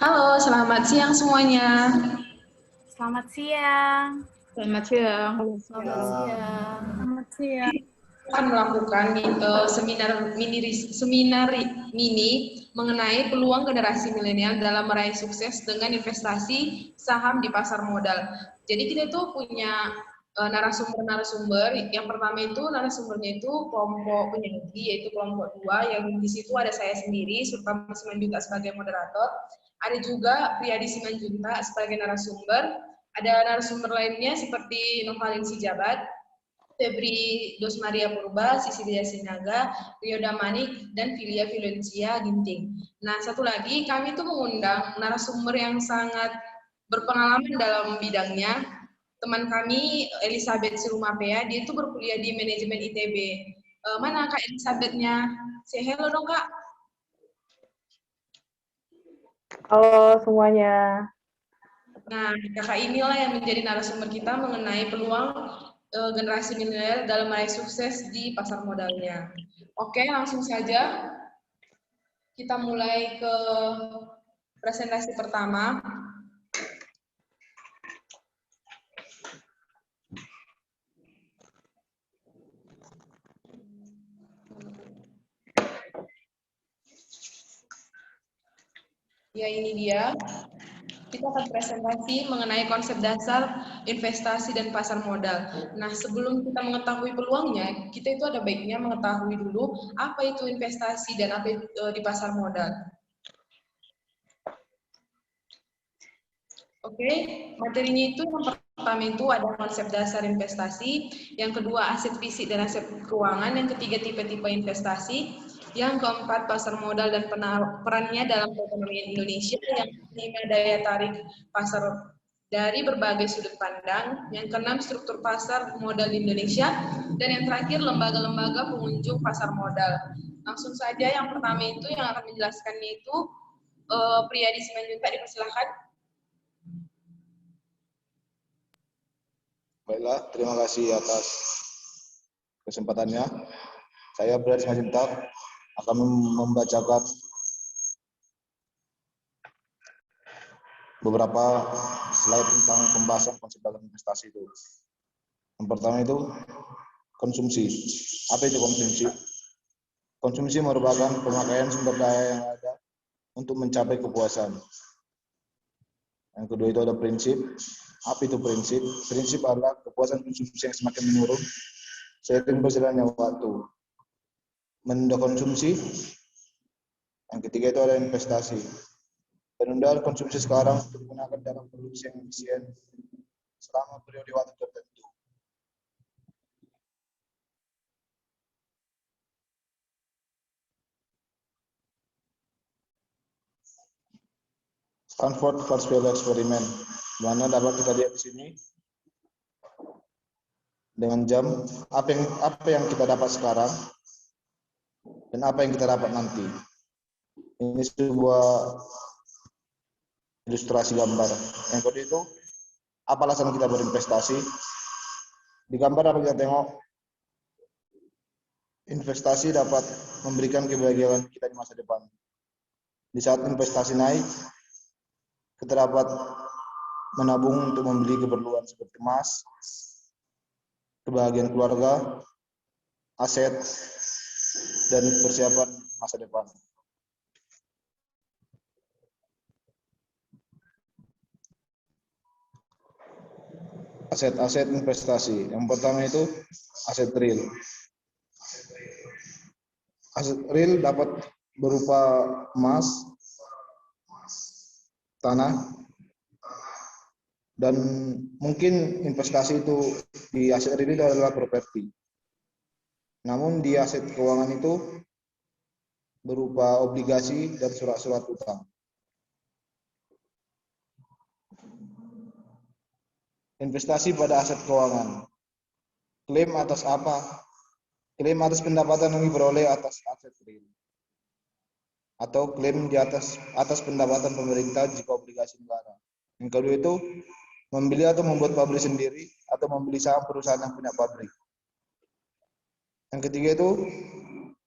Halo, selamat siang semuanya. Selamat siang. Selamat siang. Selamat siang. Selamat siang. Kita akan melakukan seminar mini mengenai peluang generasi milenial dalam meraih sukses dengan investasi saham di pasar modal. Jadi kita itu punya narasumber-narasumber. Yang pertama itu narasumbernya itu kelompok penyelenggaraan, yaitu kelompok 2, yang di situ ada saya sendiri, Sultan Simanjuntak sebagai moderator. Ada juga Priyadi Simanjuntak sebagai narasumber. Ada narasumber lainnya seperti Novalin Sijabat, Febri Dos Maria Purba, Sisilia Sinaga, Rio Damanik, dan Filia Violencia Ginting. Nah, satu lagi, kami itu mengundang narasumber yang sangat berpengalaman dalam bidangnya. Teman kami, Elizabeth Sirumapea, dia itu berkuliah di manajemen ITB. Mana Kak Elizabethnya? Say hello dong, Kak. Halo semuanya. Nah, kakak inilah yang menjadi narasumber kita mengenai peluang generasi milenial dalam meraih sukses di pasar modalnya. Oke, langsung saja kita mulai ke presentasi pertama. Ya, ini dia. Kita akan presentasi mengenai konsep dasar investasi dan pasar modal. Nah, sebelum kita mengetahui peluangnya, kita itu ada baiknya mengetahui dulu apa itu investasi dan apa itu di pasar modal. Oke, materinya itu yang pertama itu ada konsep dasar investasi, yang kedua aset fisik dan aset keuangan, yang ketiga tipe-tipe investasi, yang keempat pasar modal dan perannya dalam perekonomian Indonesia, yang kelima daya tarik pasar dari berbagai sudut pandang, yang keenam struktur pasar modal di Indonesia, dan yang terakhir lembaga-lembaga pengunjung pasar modal. Langsung saja yang pertama itu yang akan menjelaskannya itu Priyadi Simanjuntak, dipersilakan. Baiklah, terima kasih atas kesempatannya. Saya Priyadi Simanjuntak akan membacakan beberapa slide tentang pembahasan konsep dalam investasi itu. Yang pertama itu konsumsi. Apa itu konsumsi? Konsumsi merupakan pemakaian sumber daya yang ada untuk mencapai kepuasan. Yang kedua itu ada prinsip. Apa itu prinsip? Prinsip adalah kepuasan konsumsi yang semakin menurun seiring berjalannya waktu. Menunda konsumsi. Yang ketiga itu ada investasi. Penundaan konsumsi sekarang untuk digunakan dalam produksi yang efisien selama periode waktu tertentu. Stanford Kurzweil Experiment, mana dapat kita lihat di sini dengan jam apa yang kita dapat sekarang dan apa yang kita dapat nanti. Ini sebuah ilustrasi gambar. Yang kedua itu apa alasan kita berinvestasi? Di gambar apa kita tengok? Investasi dapat memberikan kebahagiaan kita di masa depan. Di saat investasi naik, kita dapat menabung untuk membeli keperluan seperti emas, kebahagiaan keluarga, aset, dan persiapan masa depan. Aset-aset investasi. Yang pertama itu aset real. Aset real dapat berupa emas, tanah, dan mungkin investasi itu di aset real itu adalah properti. Namun di aset keuangan itu berupa obligasi dan surat-surat utang. Investasi pada aset keuangan. Klaim atas apa? Klaim atas pendapatan yang diperoleh atas aset real. Atau klaim di atas pendapatan pemerintah jika obligasi negara. Yang kedua itu membeli atau membuat pabrik sendiri atau membeli saham perusahaan yang punya pabrik. Yang ketiga itu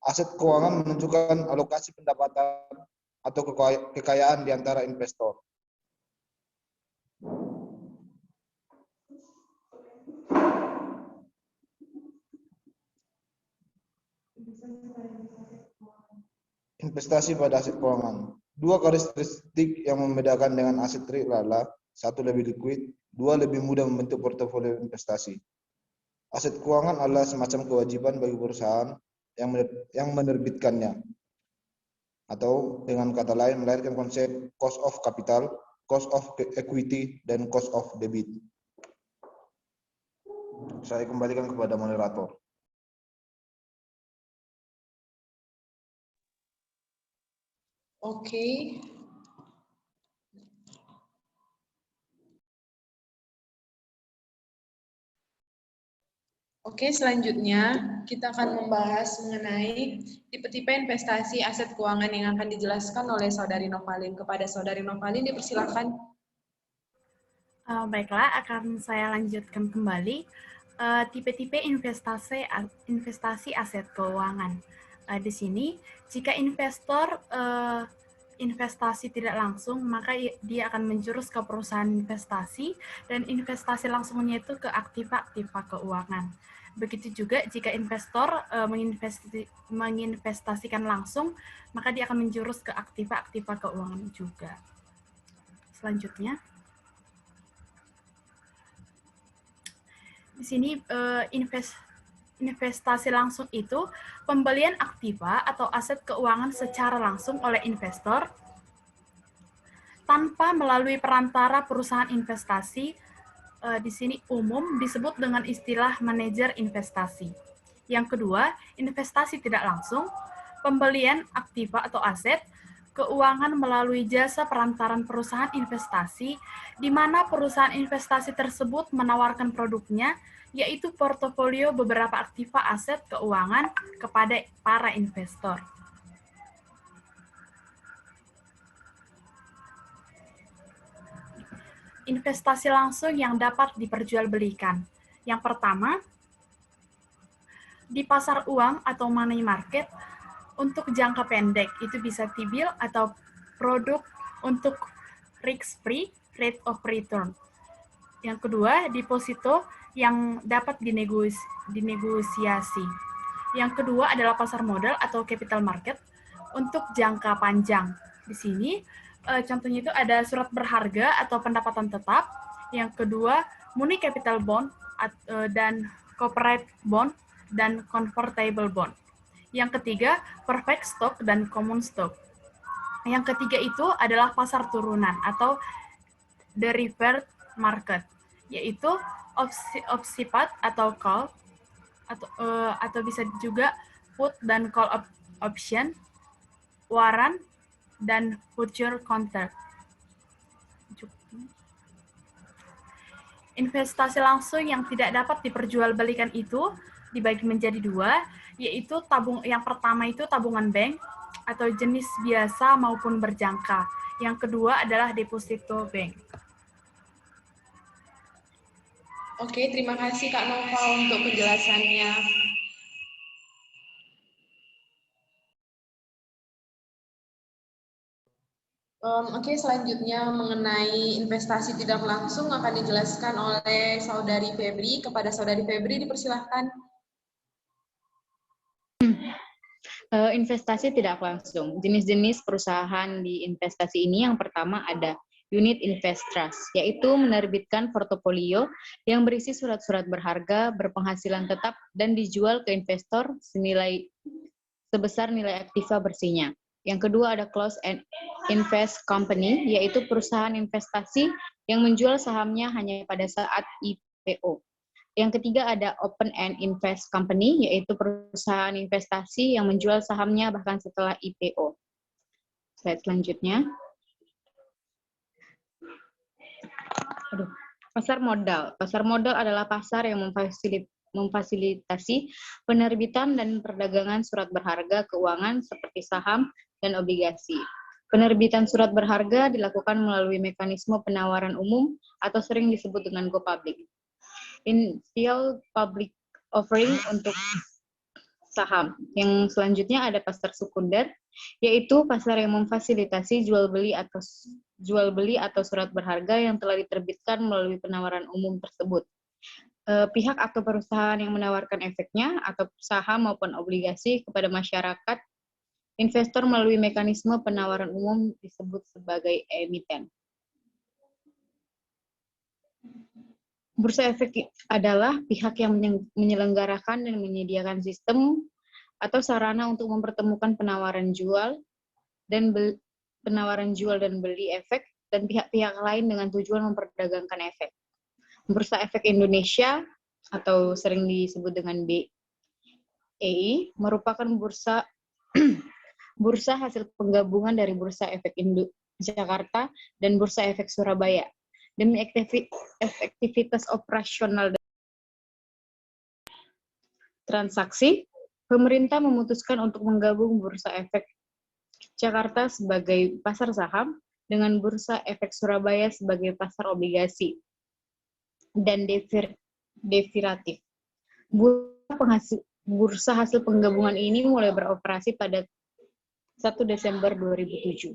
aset keuangan menunjukkan alokasi pendapatan atau kekayaan di antara investor. Investasi pada aset keuangan. Dua karakteristik yang membedakan dengan aset real adalah satu lebih liquid, dua lebih mudah membentuk portofolio investasi. Aset keuangan adalah semacam kewajiban bagi perusahaan yang menerbitkannya. Atau dengan kata lain melahirkan konsep cost of capital, cost of equity, dan cost of debit. Saya kembalikan kepada moderator. Oke. Oke, selanjutnya kita akan membahas mengenai tipe-tipe investasi aset keuangan yang akan dijelaskan oleh Saudari Novalin. Kepada Saudari Novalin dipersilakan. Baiklah, akan saya lanjutkan kembali tipe-tipe investasi aset keuangan. Di sini, jika investor investasi tidak langsung, maka dia akan menjurus ke perusahaan investasi, dan investasi langsungnya itu ke aktiva-aktiva keuangan. Begitu juga jika investor menginvestasikan langsung, maka dia akan menjurus ke aktiva-aktiva keuangan juga. Selanjutnya, di sini investasi langsung itu pembelian aktiva atau aset keuangan secara langsung oleh investor tanpa melalui perantara perusahaan investasi. Di sini umum disebut dengan istilah manajer investasi. Yang kedua, investasi tidak langsung, pembelian aktiva atau aset keuangan melalui jasa perantaran perusahaan investasi, di mana perusahaan investasi tersebut menawarkan produknya, yaitu portofolio beberapa aktiva aset keuangan kepada para investor. Investasi langsung yang dapat diperjualbelikan. Yang pertama, di pasar uang atau money market untuk jangka pendek, itu bisa T-bill atau produk untuk risk-free rate of return. Yang kedua, deposito yang dapat dinegosiasi. Yang kedua adalah pasar modal atau capital market untuk jangka panjang. Di sini, contohnya itu ada surat berharga atau pendapatan tetap. Yang kedua, money capital bond dan corporate bond dan convertible bond. Yang ketiga, perfect stock dan common stock. Yang ketiga itu adalah pasar turunan atau derivative market, yaitu opsi-put atau call atau bisa juga put dan call option, warrant dan future contract. Investasi langsung yang tidak dapat diperjualbelikan itu dibagi menjadi dua, yaitu yang pertama itu tabungan bank atau jenis biasa maupun berjangka. Yang kedua adalah deposito bank. Oke, terima kasih Kak Nova untuk penjelasannya. Oke, selanjutnya mengenai investasi tidak langsung akan dijelaskan oleh Saudari Febri. Kepada Saudari Febri dipersilahkan. Investasi tidak langsung. Jenis-jenis perusahaan di investasi ini yang pertama ada unit invest trust, yaitu menerbitkan portofolio yang berisi surat-surat berharga, berpenghasilan tetap, dan dijual ke investor sebesar nilai aktiva bersihnya. Yang kedua ada close and invest company, yaitu perusahaan investasi yang menjual sahamnya hanya pada saat IPO. Yang ketiga ada open and invest company, yaitu perusahaan investasi yang menjual sahamnya bahkan setelah IPO. Slide selanjutnya. Pasar modal. Pasar modal adalah pasar yang memfasilitasi penerbitan dan perdagangan surat berharga keuangan seperti saham dan obligasi. Penerbitan surat berharga dilakukan melalui mekanisme penawaran umum atau sering disebut dengan go public. Initial public offering untuk saham. Yang selanjutnya ada pasar sekunder, yaitu pasar yang memfasilitasi jual beli atau surat berharga yang telah diterbitkan melalui penawaran umum tersebut. Pihak atau perusahaan yang menawarkan efeknya atau saham maupun obligasi kepada masyarakat investor melalui mekanisme penawaran umum disebut sebagai emiten. Bursa efek adalah pihak yang menyelenggarakan dan menyediakan sistem atau sarana untuk mempertemukan penawaran jual dan beli efek dan pihak-pihak lain dengan tujuan memperdagangkan efek. Bursa Efek Indonesia atau sering disebut dengan BEI merupakan bursa hasil penggabungan dari Bursa Efek Jakarta dan Bursa Efek Surabaya. Demi efektivitas operasional dan transaksi, pemerintah memutuskan untuk menggabung Bursa Efek Jakarta sebagai pasar saham dengan Bursa Efek Surabaya sebagai pasar obligasi dan derivatif. Bursa hasil penggabungan ini mulai beroperasi pada 1 Desember 2007.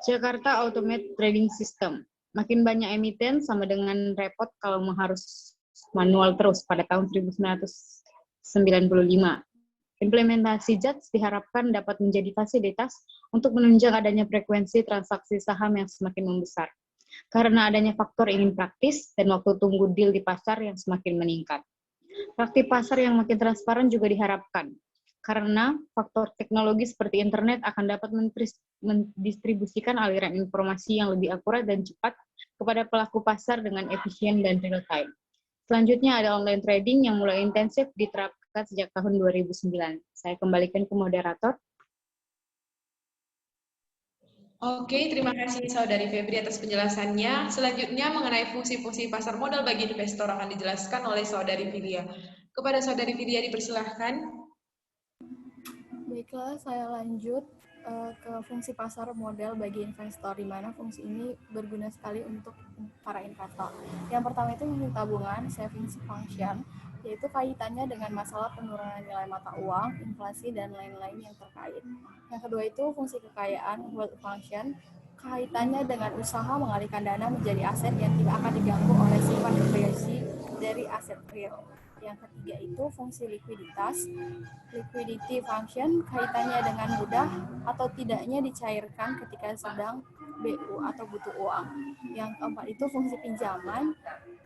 Jakarta Automated Trading System. Makin banyak emiten sama dengan repot kalau harus manual terus pada tahun 1995. Implementasi JATS diharapkan dapat menjadi fasilitas untuk menunjang adanya frekuensi transaksi saham yang semakin membesar. Karena adanya faktor ingin praktis dan waktu tunggu deal di pasar yang semakin meningkat. Praktik pasar yang makin transparan juga diharapkan. Karena faktor teknologi seperti internet akan dapat mendistribusikan aliran informasi yang lebih akurat dan cepat kepada pelaku pasar dengan efisien dan real time. Selanjutnya ada online trading yang mulai intensif diterapkan sejak tahun 2009. Saya kembalikan ke moderator. Oke, terima kasih Saudari Febri atas penjelasannya. Selanjutnya mengenai fungsi-fungsi pasar modal bagi investor akan dijelaskan oleh Saudari Filia. Kepada Saudari Filia dipersilahkan. Baiklah, saya lanjut ke fungsi pasar modal bagi investor, di mana fungsi ini berguna sekali untuk para investor. Yang pertama itu fungsi tabungan, savings function, yaitu kaitannya dengan masalah penurunan nilai mata uang, inflasi, dan lain-lain yang terkait. Yang kedua itu fungsi kekayaan, wealth function, kaitannya dengan usaha mengalihkan dana menjadi aset yang tidak akan diganggu oleh sifat depresiasi dari aset real. Yang ketiga itu fungsi likuiditas, liquidity function, kaitannya dengan mudah atau tidaknya dicairkan ketika sedang BU atau butuh uang. Yang keempat itu fungsi pinjaman,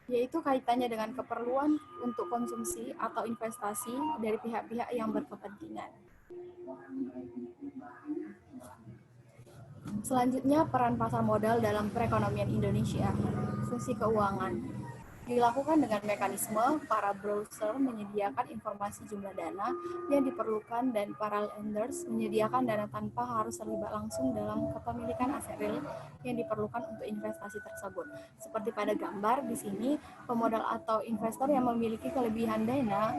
yaitu kaitannya dengan keperluan untuk konsumsi atau investasi dari pihak-pihak yang berkepentingan. Selanjutnya, peran pasar modal dalam perekonomian Indonesia. Fungsi keuangan dilakukan dengan mekanisme para browser menyediakan informasi jumlah dana yang diperlukan dan para lenders menyediakan dana tanpa harus terlibat langsung dalam kepemilikan aset real yang diperlukan untuk investasi tersebut. Seperti pada gambar di sini, pemodal atau investor yang memiliki kelebihan dana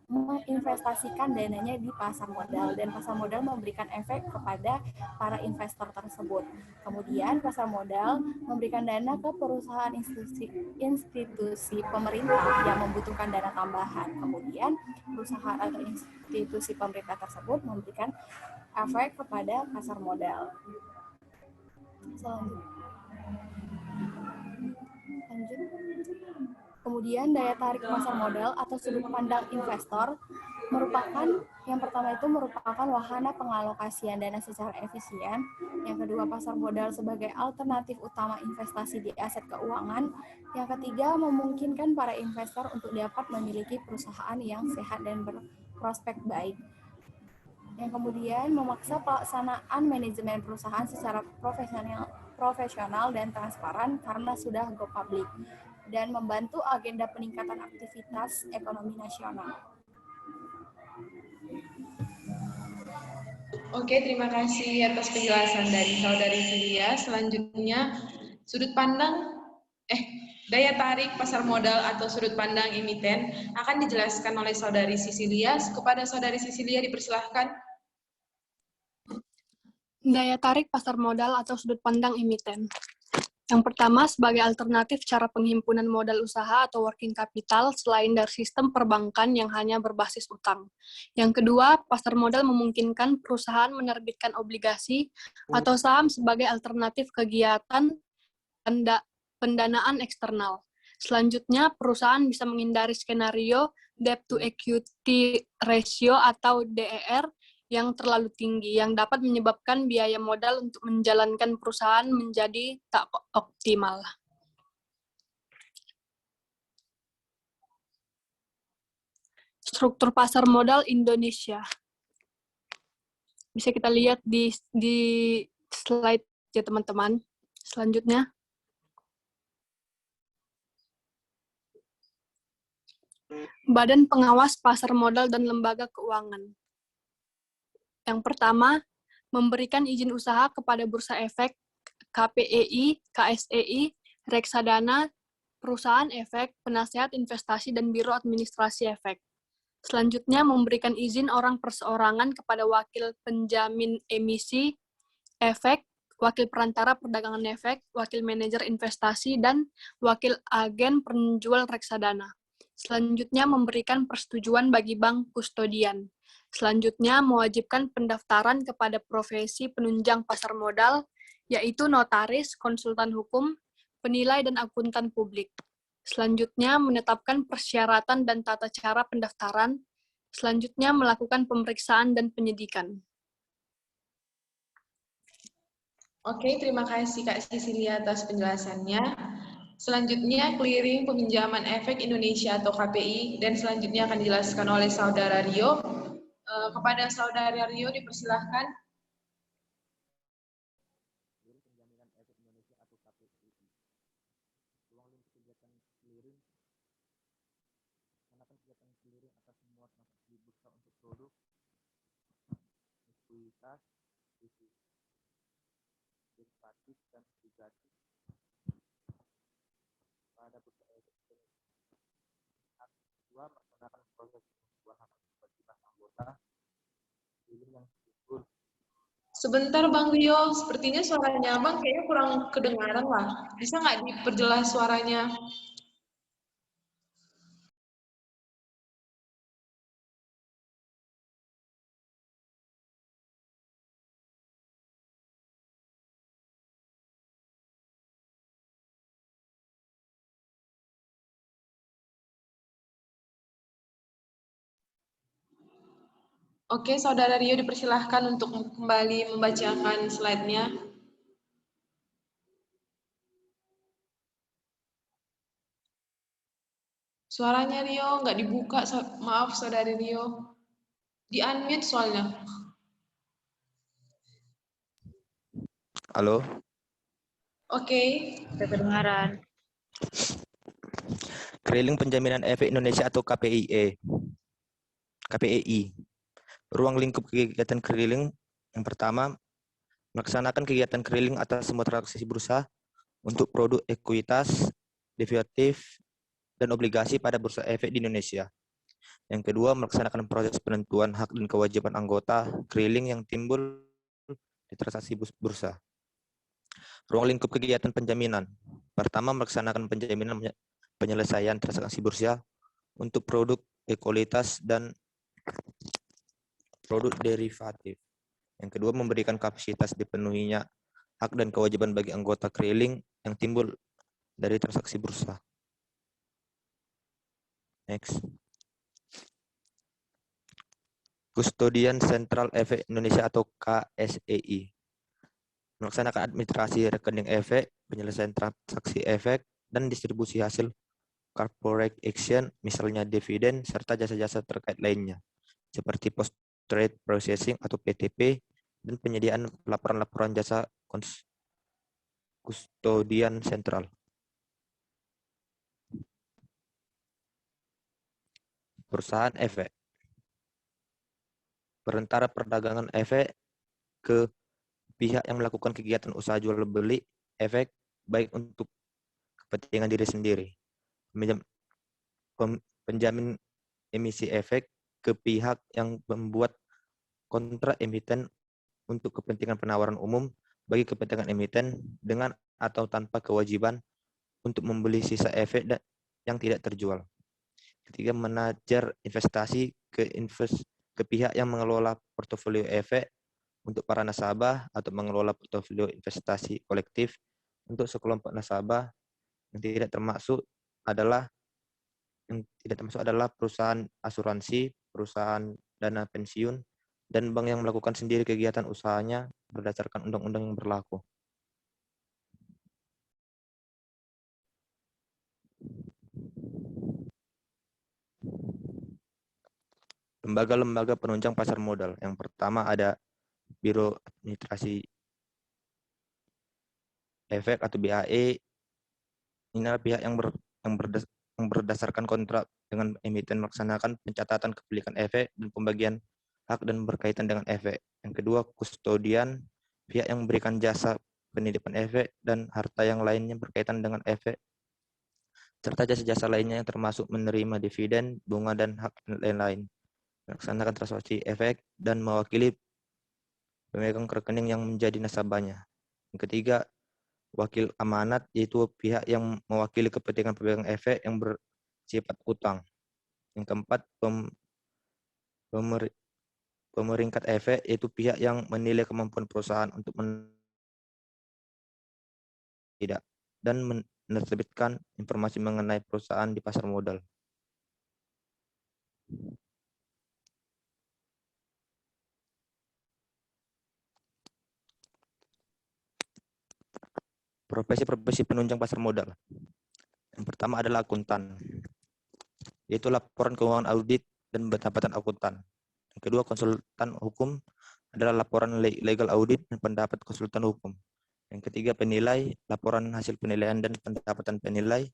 menginvestasikan dananya di pasar modal, dan pasar modal memberikan efek kepada para investor tersebut. Kemudian pasar modal memberikan dana ke perusahaan institusi pemerintah yang membutuhkan dana tambahan. Kemudian perusahaan atau institusi pemerintah tersebut memberikan efek kepada pasar modal. Kemudian daya tarik pasar modal atau sudut pandang investor yang pertama itu merupakan wahana pengalokasian dana secara efisien. Yang kedua, pasar modal sebagai alternatif utama investasi di aset keuangan. Yang ketiga, memungkinkan para investor untuk dapat memiliki perusahaan yang sehat dan berprospek baik. Yang kemudian, memaksa pelaksanaan manajemen perusahaan secara profesional dan transparan karena sudah go public, dan membantu agenda peningkatan aktivitas ekonomi nasional. Oke, terima kasih atas penjelasan dari Saudari Filia. Selanjutnya, daya tarik pasar modal atau sudut pandang emiten akan dijelaskan oleh Saudari Sisilia. Kepada Saudari Sisilia dipersilahkan. Daya tarik pasar modal atau sudut pandang emiten. Yang pertama, sebagai alternatif cara penghimpunan modal usaha atau working capital selain dari sistem perbankan yang hanya berbasis utang. Yang kedua, pasar modal memungkinkan perusahaan menerbitkan obligasi atau saham sebagai alternatif kegiatan pendanaan eksternal. Selanjutnya, perusahaan bisa menghindari skenario debt to equity ratio atau DER yang terlalu tinggi, yang dapat menyebabkan biaya modal untuk menjalankan perusahaan menjadi tak optimal. Struktur pasar modal Indonesia. Bisa kita lihat di slide ya teman-teman. Selanjutnya. Badan Pengawas Pasar Modal dan Lembaga Keuangan. Yang pertama, memberikan izin usaha kepada Bursa Efek, KPEI, KSEI, Reksadana, Perusahaan Efek, Penasehat Investasi, dan Biro Administrasi Efek. Selanjutnya, memberikan izin orang perseorangan kepada wakil penjamin emisi efek, wakil perantara perdagangan efek, wakil manajer investasi, dan wakil agen penjual reksadana. Selanjutnya, memberikan persetujuan bagi bank kustodian. Selanjutnya, mewajibkan pendaftaran kepada profesi penunjang pasar modal, yaitu notaris, konsultan hukum, penilai, dan akuntan publik. Selanjutnya, menetapkan persyaratan dan tata cara pendaftaran. Selanjutnya, melakukan pemeriksaan dan penyidikan. Oke, terima kasih Kak Sisilia atas penjelasannya. Selanjutnya, clearing peminjaman efek Indonesia atau KPI, dan selanjutnya akan dijelaskan oleh Saudara Rio. Kepada Saudara Rio dipersilahkan. Pada bursa efek kedua melaksanakan proses pengukuran kewajiban anggota yang timbul. Sebentar Bang Rio, sepertinya suaranya Abang kayaknya kurang kedengaran lah. Bisa nggak diperjelas suaranya? Oke, Saudara Rio dipersilahkan untuk kembali membacakan slide-nya. Suaranya Rio nggak dibuka, maaf Saudara Rio. Di-unmute soalnya. Halo? Oke. Kedengaran. Clearing Penjaminan Efek Indonesia atau KPIE. KPEI. Ruang lingkup kegiatan clearing yang pertama, melaksanakan kegiatan clearing atas semua transaksi bursa untuk produk ekuitas, derivatif, dan obligasi pada bursa efek di Indonesia. Yang kedua, melaksanakan proses penentuan hak dan kewajiban anggota clearing yang timbul di transaksi bursa. Ruang lingkup kegiatan penjaminan. Pertama, melaksanakan penjaminan penyelesaian transaksi bursa untuk produk ekuitas dan produk derivatif. Yang kedua, memberikan kapasitas dipenuhinya hak dan kewajiban bagi anggota clearing yang timbul dari transaksi bursa. Next. Kustodian Sentral Efek Indonesia atau KSEI. Melaksanakan administrasi rekening efek, penyelesaian transaksi efek, dan distribusi hasil corporate action, misalnya dividen, serta jasa-jasa terkait lainnya, seperti post-trade processing atau PTP, dan penyediaan laporan-laporan jasa kustodian sentral. Perusahaan efek. Perantara perdagangan efek ke pihak yang melakukan kegiatan usaha jual beli efek, baik untuk kepentingan diri sendiri. Penjamin emisi efek ke pihak yang membuat kontrak emiten untuk kepentingan penawaran umum bagi kepentingan emiten dengan atau tanpa kewajiban untuk membeli sisa efek yang tidak terjual. Ketiga, manajer investasi ke pihak yang mengelola portofolio efek untuk para nasabah atau mengelola portofolio investasi kolektif untuk sekelompok nasabah. Yang tidak termasuk adalah perusahaan asuransi, perusahaan dana pensiun, dan bank yang melakukan sendiri kegiatan usahanya berdasarkan undang-undang yang berlaku. Lembaga-lembaga penunjang pasar modal. Yang pertama ada Biro Administrasi Efek atau BAE. Ini adalah pihak yang berdasarkan kontrak dengan emiten melaksanakan pencatatan kepemilikan efek dan pembagian hak dan berkaitan dengan efek. Yang kedua, kustodian, pihak yang memberikan jasa penitipan efek dan harta yang lainnya berkaitan dengan efek, serta jasa-jasa lainnya yang termasuk menerima dividen, bunga, dan hak lain-lain. Melaksanakan transaksi efek dan mewakili pemegang rekening yang menjadi nasabahnya. Yang ketiga, wakil amanat, yaitu pihak yang mewakili kepentingan pemegang efek yang bersifat utang. Yang keempat, pemeringkat efek, yaitu pihak yang menilai kemampuan perusahaan untuk tidak dan menerbitkan informasi mengenai perusahaan di pasar modal. Profesi-profesi penunjang pasar modal. Yang pertama adalah akuntan, yaitu laporan keuangan audit dan pendapatan akuntan. Yang kedua, konsultan hukum adalah laporan legal audit dan pendapat konsultan hukum. Yang ketiga, penilai, laporan hasil penilaian dan pendapatan penilai.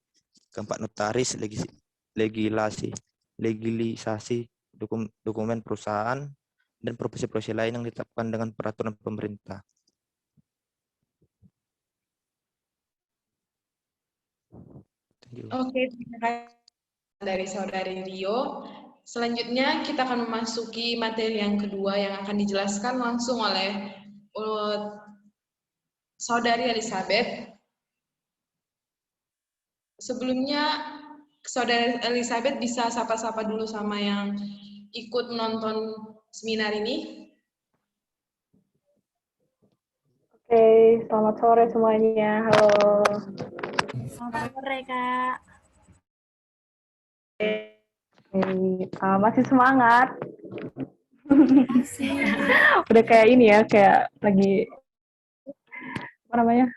Keempat, notaris, legilisasi dokumen perusahaan, dan profesi-profesi lain yang ditetapkan dengan peraturan pemerintah. Oke, terima kasih dari Saudari Rio. Selanjutnya kita akan memasuki materi yang kedua yang akan dijelaskan langsung oleh Saudari Elizabeth. Sebelumnya, Saudari Elizabeth bisa sapa-sapa dulu sama yang ikut menonton seminar ini. Oke, selamat sore semuanya. Halo. Selamat sore, Kak. Masih semangat. Makasih. Udah kayak ini ya, kayak lagi apa namanya?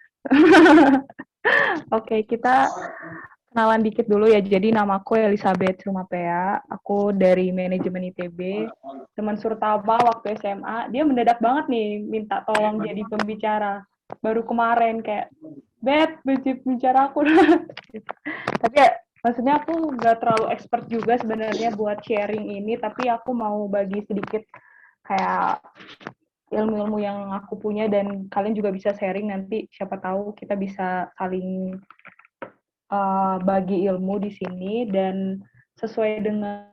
Oke, kita kenalan dikit dulu ya. Jadi namaku Elizabeth Rumapea. Aku dari manajemen ITB. Teman Surtaba waktu SMA, dia mendadak banget nih minta tolong jadi pembicara. Baru kemarin kayak, Bet, bicara aku. Tapi ya, maksudnya aku nggak terlalu expert juga sebenarnya buat sharing ini, tapi aku mau bagi sedikit kayak ilmu-ilmu yang aku punya dan kalian juga bisa sharing nanti, siapa tahu kita bisa saling bagi ilmu di sini. Dan sesuai dengan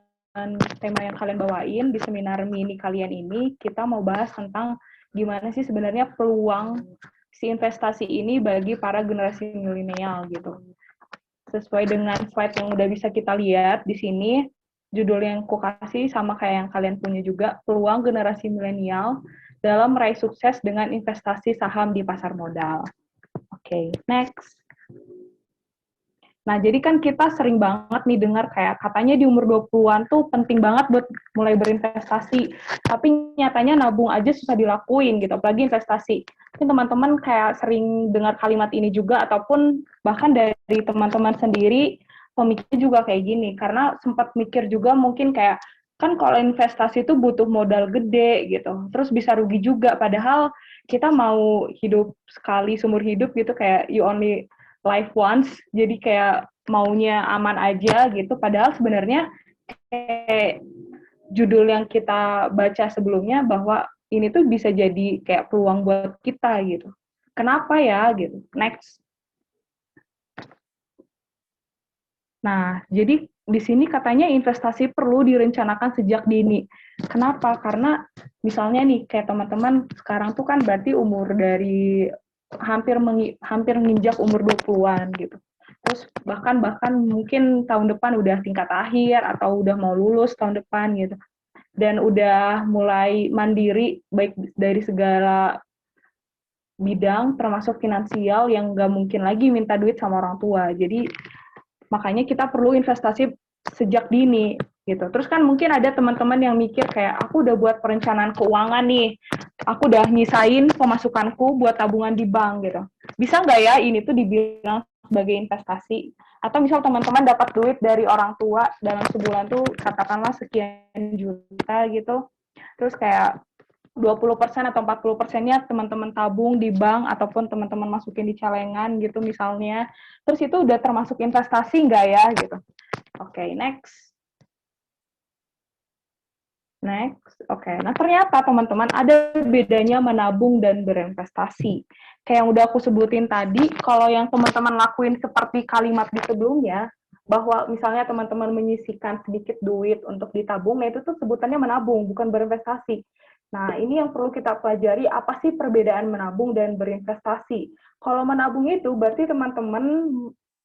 tema yang kalian bawain di seminar mini kalian ini, kita mau bahas tentang gimana sih sebenarnya peluang si investasi ini bagi para generasi milenial gitu. Sesuai dengan slide yang udah bisa kita lihat di sini, judul yang aku kasih sama kayak yang kalian punya juga, peluang generasi milenial dalam meraih sukses dengan investasi saham di pasar modal. Oke, next. Nah, jadi kan kita sering banget nih dengar kayak katanya di umur 20-an tuh penting banget buat mulai berinvestasi. Tapi nyatanya nabung aja susah dilakuin gitu, apalagi investasi. Mungkin teman-teman kayak sering dengar kalimat ini juga, ataupun bahkan dari teman-teman sendiri pemikir juga kayak gini. Karena sempat mikir juga mungkin kayak, kan kalau investasi itu butuh modal gede gitu, terus bisa rugi juga. Padahal kita mau hidup sekali seumur hidup gitu, kayak you only life once, jadi kayak maunya aman aja gitu. Padahal sebenarnya kayak judul yang kita baca sebelumnya bahwa ini tuh bisa jadi kayak peluang buat kita gitu. Kenapa ya gitu? Next. Nah, jadi di sini katanya investasi perlu direncanakan sejak dini. Kenapa? Karena misalnya nih kayak teman-teman sekarang tuh kan berarti umur dari hampir menginjak umur 20-an gitu. Terus bahkan mungkin tahun depan udah tingkat akhir atau udah mau lulus tahun depan gitu. Dan udah mulai mandiri baik dari segala bidang termasuk finansial yang nggak mungkin lagi minta duit sama orang tua. Jadi makanya kita perlu investasi sejak dini gitu. Terus kan mungkin ada teman-teman yang mikir kayak aku udah buat perencanaan keuangan nih, aku udah nyisain pemasukanku buat tabungan di bank gitu. Bisa nggak ya ini tuh dibilang sebagai investasi? Atau misal teman-teman dapat duit dari orang tua dalam sebulan tuh katakanlah sekian juta gitu, terus kayak 20% atau 40%-nya teman-teman tabung di bank ataupun teman-teman masukin di celengan gitu misalnya. Terus itu udah termasuk investasi nggak ya gitu. Oke, next. Oke. Nah ternyata teman-teman ada bedanya menabung dan berinvestasi. Kayak yang udah aku sebutin tadi, kalau yang teman-teman lakuin seperti kalimat di sebelumnya, bahwa misalnya teman-teman menyisihkan sedikit duit untuk ditabung, nah itu tuh sebutannya menabung, bukan berinvestasi. Nah ini yang perlu kita pelajari, apa sih perbedaan menabung dan berinvestasi. Kalau menabung itu berarti teman-teman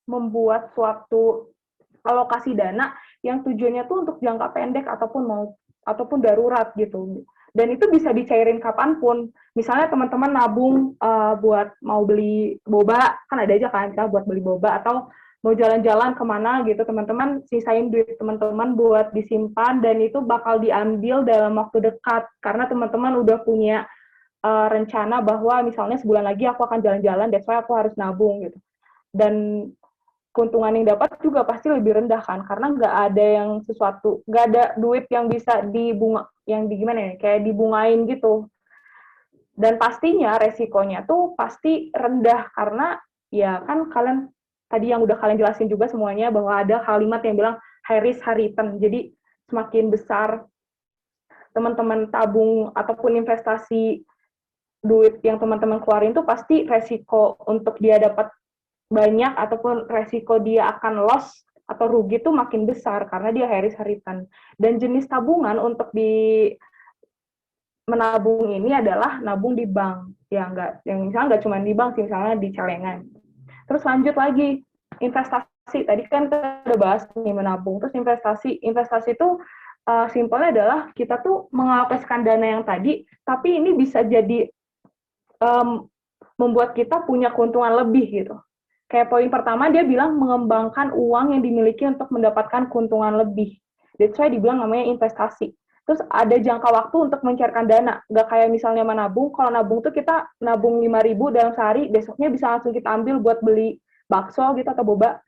membuat suatu alokasi dana yang tujuannya tuh untuk jangka pendek ataupun darurat gitu. Dan itu bisa dicairin kapanpun. Misalnya teman-teman nabung buat mau beli boba, kan ada aja kan kita buat beli boba, atau mau jalan-jalan kemana gitu, teman-teman sisain duit teman-teman buat disimpan, dan itu bakal diambil dalam waktu dekat, karena teman-teman udah punya rencana bahwa misalnya sebulan lagi aku akan jalan-jalan, that's why aku harus nabung gitu. Dan keuntungan yang dapat juga pasti lebih rendah kan, karena nggak ada duit yang bisa kayak dibungain gitu. Dan pastinya resikonya tuh pasti rendah, karena ya kan kalian tadi yang udah kalian jelasin juga semuanya bahwa ada kalimat yang bilang high risk high return. Jadi semakin besar teman-teman tabung ataupun investasi duit yang teman-teman keluarin tuh pasti resiko untuk dia dapat banyak ataupun resiko dia akan loss atau rugi tuh makin besar karena dia high risk high return. Dan jenis tabungan untuk menabung ini adalah nabung di bank. Yang misalnya nggak cuma di bank sih, misalnya di celengan. Terus lanjut lagi, investasi. Tadi kan kita udah bahas nih menabung. Terus investasi itu simpelnya adalah kita tuh mengalokasikan dana yang tadi, tapi ini bisa jadi membuat kita punya keuntungan lebih gitu. Kayak poin pertama dia bilang mengembangkan uang yang dimiliki untuk mendapatkan keuntungan lebih. That's why dibilang namanya investasi. Terus ada jangka waktu untuk mencairkan dana. Nggak kayak misalnya menabung. Kalau nabung tuh kita nabung 5.000 dalam sehari, besoknya bisa langsung kita ambil buat beli bakso gitu atau boba.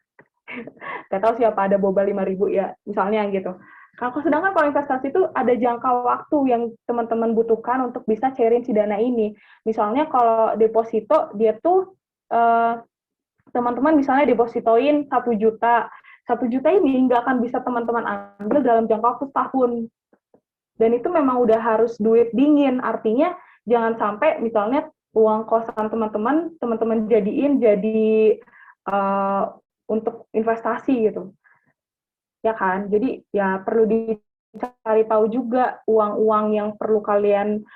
Nggak tahu siapa ada boba 5.000 ya, misalnya gitu. Sedangkan kalau investasi itu ada jangka waktu yang teman-teman butuhkan untuk bisa cairin si dana ini. Misalnya kalau deposito, dia tuh teman-teman misalnya depositoin 1 juta. 1 juta ini nggak akan bisa teman-teman ambil dalam jangka waktu setahun. Dan itu memang udah harus duit dingin. Artinya jangan sampai misalnya uang kosan teman-teman jadiin jadi untuk investasi gitu. Ya kan? Jadi ya perlu dicari tahu juga uang-uang yang perlu kalian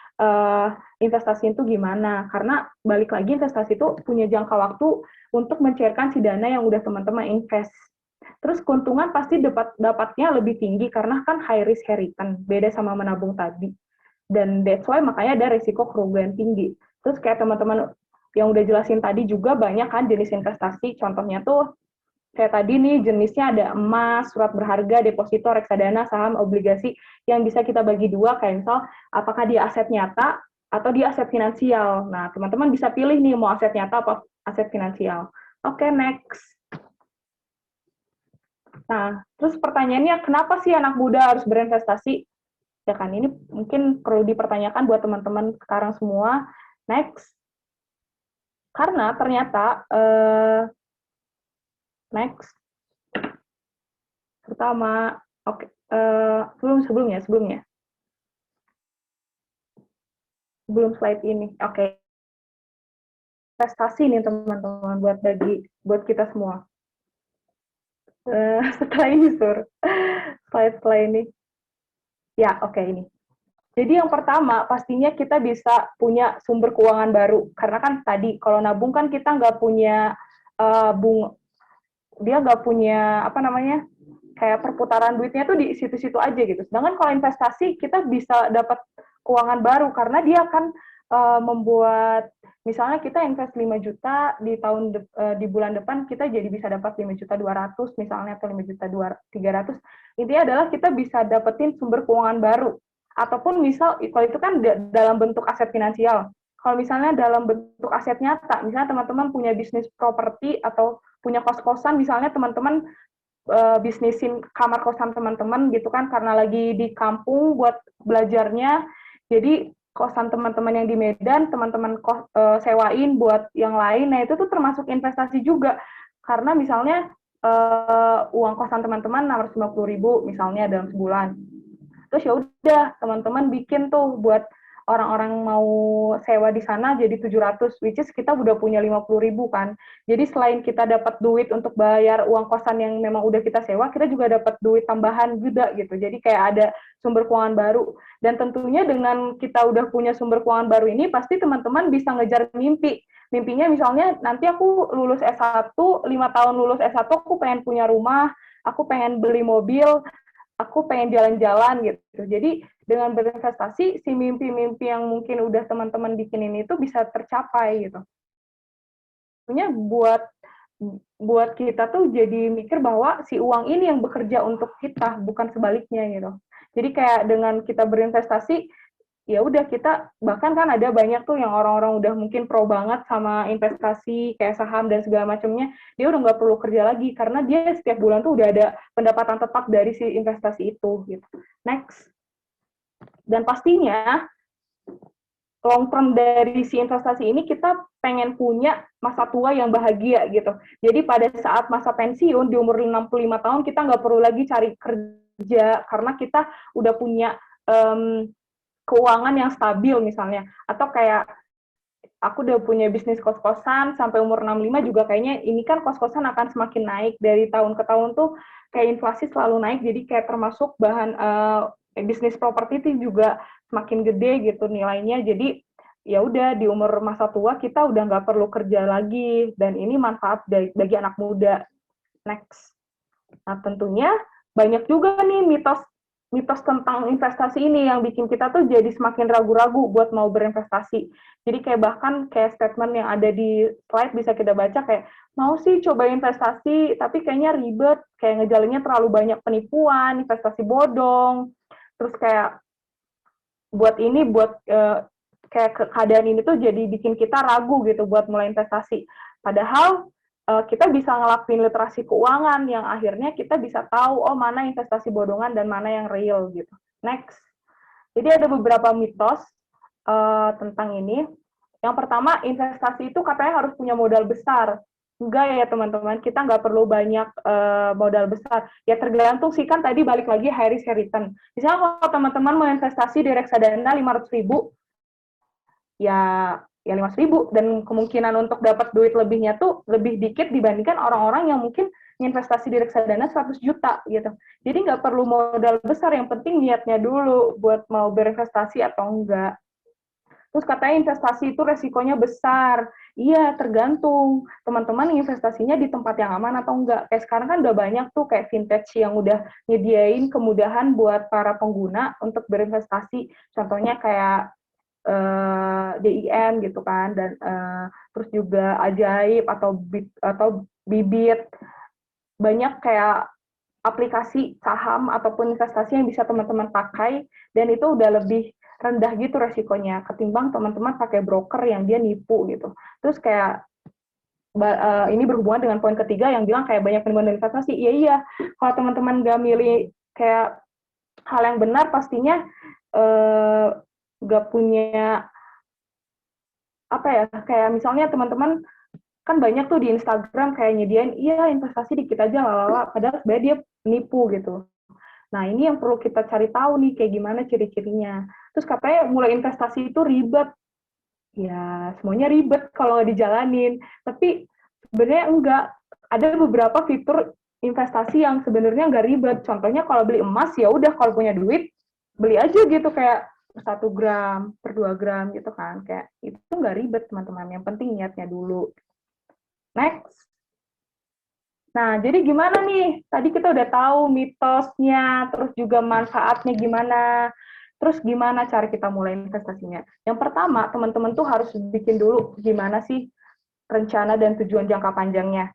investasiin itu gimana. Karena balik lagi investasi itu punya jangka waktu untuk mencairkan si dana yang udah teman-teman invest. Terus keuntungan pasti dapatnya lebih tinggi karena kan high risk high return, beda sama menabung tadi. Dan that's why makanya ada risiko kerugian tinggi. Terus kayak teman-teman yang udah jelasin tadi juga banyak kan jenis investasi, contohnya tuh kayak tadi nih jenisnya ada emas, surat berharga, deposito, reksadana, saham, obligasi, yang bisa kita bagi dua, kayak misal apakah dia aset nyata atau dia aset finansial. Nah, teman-teman bisa pilih nih mau aset nyata apa aset finansial. Oke, next. Nah, terus pertanyaannya, kenapa sih anak muda harus berinvestasi? Ya kan, ini mungkin perlu dipertanyakan buat teman-teman sekarang semua. Next. Karena ternyata, next. Pertama, oke, sebelum slide ini. Oke. Investasi nih teman-teman buat kita semua. Setelah ini, slide ini. Ya, oke ini. Jadi yang pertama, pastinya kita bisa punya sumber keuangan baru. Karena kan tadi, kalau nabung kan kita nggak punya dia nggak punya, apa namanya, kayak perputaran duitnya tuh di situ-situ aja gitu. Sedangkan kalau investasi, kita bisa dapat keuangan baru, karena dia akan membuat, misalnya kita invest 5 juta, di bulan depan kita jadi bisa dapat 5.200.000 misalnya, atau 5.300.000. Intinya adalah kita bisa dapetin sumber keuangan baru. Ataupun misal, kalau itu kan dalam bentuk aset finansial. Kalau misalnya dalam bentuk aset nyata, misalnya teman-teman punya bisnis properti atau punya kos-kosan, misalnya teman-teman bisnisin kamar kosan teman-teman gitu kan, karena lagi di kampung buat belajarnya, jadi kosan teman-teman yang di Medan, teman-teman sewain buat yang lain, nah itu tuh termasuk investasi juga, karena misalnya uang kosan teman-teman 650.000 misalnya dalam sebulan. Terus ya udah teman-teman bikin tuh buat orang-orang mau sewa di sana jadi 700, which is kita udah punya 50.000 kan. Jadi selain kita dapat duit untuk bayar uang kosan yang memang udah kita sewa, kita juga dapat duit tambahan juga gitu. Jadi kayak ada sumber keuangan baru. Dan tentunya dengan kita udah punya sumber keuangan baru ini, pasti teman-teman bisa ngejar mimpi. Mimpinya misalnya nanti aku lulus S1, 5 tahun lulus S1, aku pengen punya rumah, aku pengen beli mobil, aku pengen jalan-jalan gitu. Jadi dengan berinvestasi, si mimpi-mimpi yang mungkin udah teman-teman bikinin itu bisa tercapai gitu. Sebenarnya buat kita tuh jadi mikir bahwa si uang ini yang bekerja untuk kita, bukan sebaliknya gitu. Jadi kayak dengan kita berinvestasi, ya udah kita, bahkan kan ada banyak tuh yang orang-orang udah mungkin pro banget sama investasi kayak saham dan segala macamnya, dia udah nggak perlu kerja lagi karena dia setiap bulan tuh udah ada pendapatan tetap dari si investasi itu gitu. Next. Dan pastinya long term dari si investasi ini kita pengen punya masa tua yang bahagia gitu. Jadi pada saat masa pensiun di umur 65 tahun kita nggak perlu lagi cari kerja karena kita udah punya keuangan yang stabil misalnya, atau kayak aku udah punya bisnis kos-kosan sampai umur 65 juga, kayaknya ini kan kos-kosan akan semakin naik dari tahun ke tahun tuh, kayak inflasi selalu naik, jadi kayak termasuk bahan bisnis properti itu juga semakin gede gitu nilainya, jadi ya udah di umur masa tua kita udah nggak perlu kerja lagi, dan ini manfaat bagi anak muda. Next. Nah tentunya banyak juga nih mitos tentang investasi ini yang bikin kita tuh jadi semakin ragu-ragu buat mau berinvestasi. Jadi kayak bahkan kayak statement yang ada di slide bisa kita baca kayak, mau sih coba investasi, tapi kayaknya ribet, kayak ngejalinnya terlalu banyak penipuan, investasi bodong, terus kayak kayak keadaan ini tuh jadi bikin kita ragu gitu buat mulai investasi. Padahal kita bisa ngelakuin literasi keuangan yang akhirnya kita bisa tahu mana investasi bodongan dan mana yang real gitu. Next. Jadi ada beberapa mitos tentang ini. Yang pertama, investasi itu katanya harus punya modal besar. Enggak ya teman-teman, kita nggak perlu banyak modal besar. Ya tergantung sih, kan tadi balik lagi high risk return. Misalnya kalau teman-teman mau investasi di reksadana 500.000, ya 500.000, dan kemungkinan untuk dapat duit lebihnya tuh lebih dikit dibandingkan orang-orang yang mungkin investasi di reksadana 100 juta gitu. Jadi nggak perlu modal besar, yang penting niatnya dulu buat mau berinvestasi atau enggak. Terus katanya investasi itu resikonya besar. Iya, tergantung teman-teman investasinya di tempat yang aman atau enggak. Kayak sekarang kan udah banyak tuh kayak vintage yang udah nyediain kemudahan buat para pengguna untuk berinvestasi. Contohnya kayak DIM gitu kan, dan terus juga Ajaib atau Bibit, banyak kayak aplikasi saham ataupun investasi yang bisa teman-teman pakai, dan itu udah lebih rendah gitu resikonya ketimbang teman-teman pakai broker yang dia nipu gitu. Terus kayak ini berhubungan dengan poin ketiga yang bilang kayak banyak penipuan dan investasi. Iya, kalau teman-teman nggak milih kayak hal yang benar, pastinya nggak punya apa ya, kayak misalnya teman-teman kan banyak tuh di Instagram kayak nyediain iya investasi dikit aja lalala, padahal sebenarnya dia nipu gitu. Nah ini yang perlu kita cari tahu nih kayak gimana ciri-cirinya. Terus katanya mulai investasi itu ribet, ya semuanya ribet kalau nggak dijalanin, tapi sebenarnya enggak. Ada beberapa fitur investasi yang sebenarnya nggak ribet. Contohnya kalau beli emas, ya udah kalau punya duit beli aja gitu, kayak per 1 gram, per 2 gram gitu kan. Kayak itu nggak ribet teman-teman, yang penting niatnya dulu. Next. Nah, jadi gimana nih? Tadi kita udah tahu mitosnya, terus juga manfaatnya gimana, terus gimana cara kita mulai investasinya. Yang pertama, teman-teman tuh harus bikin dulu gimana sih rencana dan tujuan jangka panjangnya.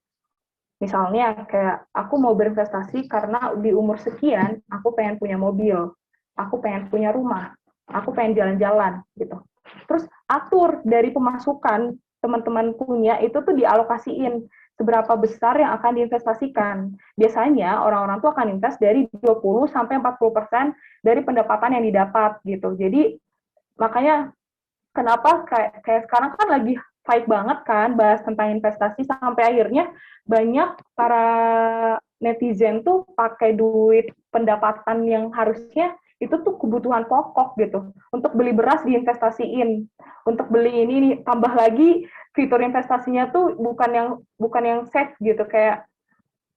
Misalnya kayak aku mau berinvestasi karena di umur sekian, aku pengen punya mobil, aku pengen punya rumah, aku pengen jalan-jalan gitu. Terus atur dari pemasukan teman-teman punya itu tuh dialokasiin seberapa besar yang akan diinvestasikan. Biasanya orang-orang tuh akan invest dari 20 sampai 40% dari pendapatan yang didapat gitu. Jadi makanya kenapa kayak sekarang kan lagi fight banget kan bahas tentang investasi sampai akhirnya banyak para netizen tuh pakai duit pendapatan yang harusnya itu tuh kebutuhan pokok gitu. Untuk beli beras diinvestasiin, untuk beli ini tambah lagi fitur investasinya tuh bukan yang safe gitu, kayak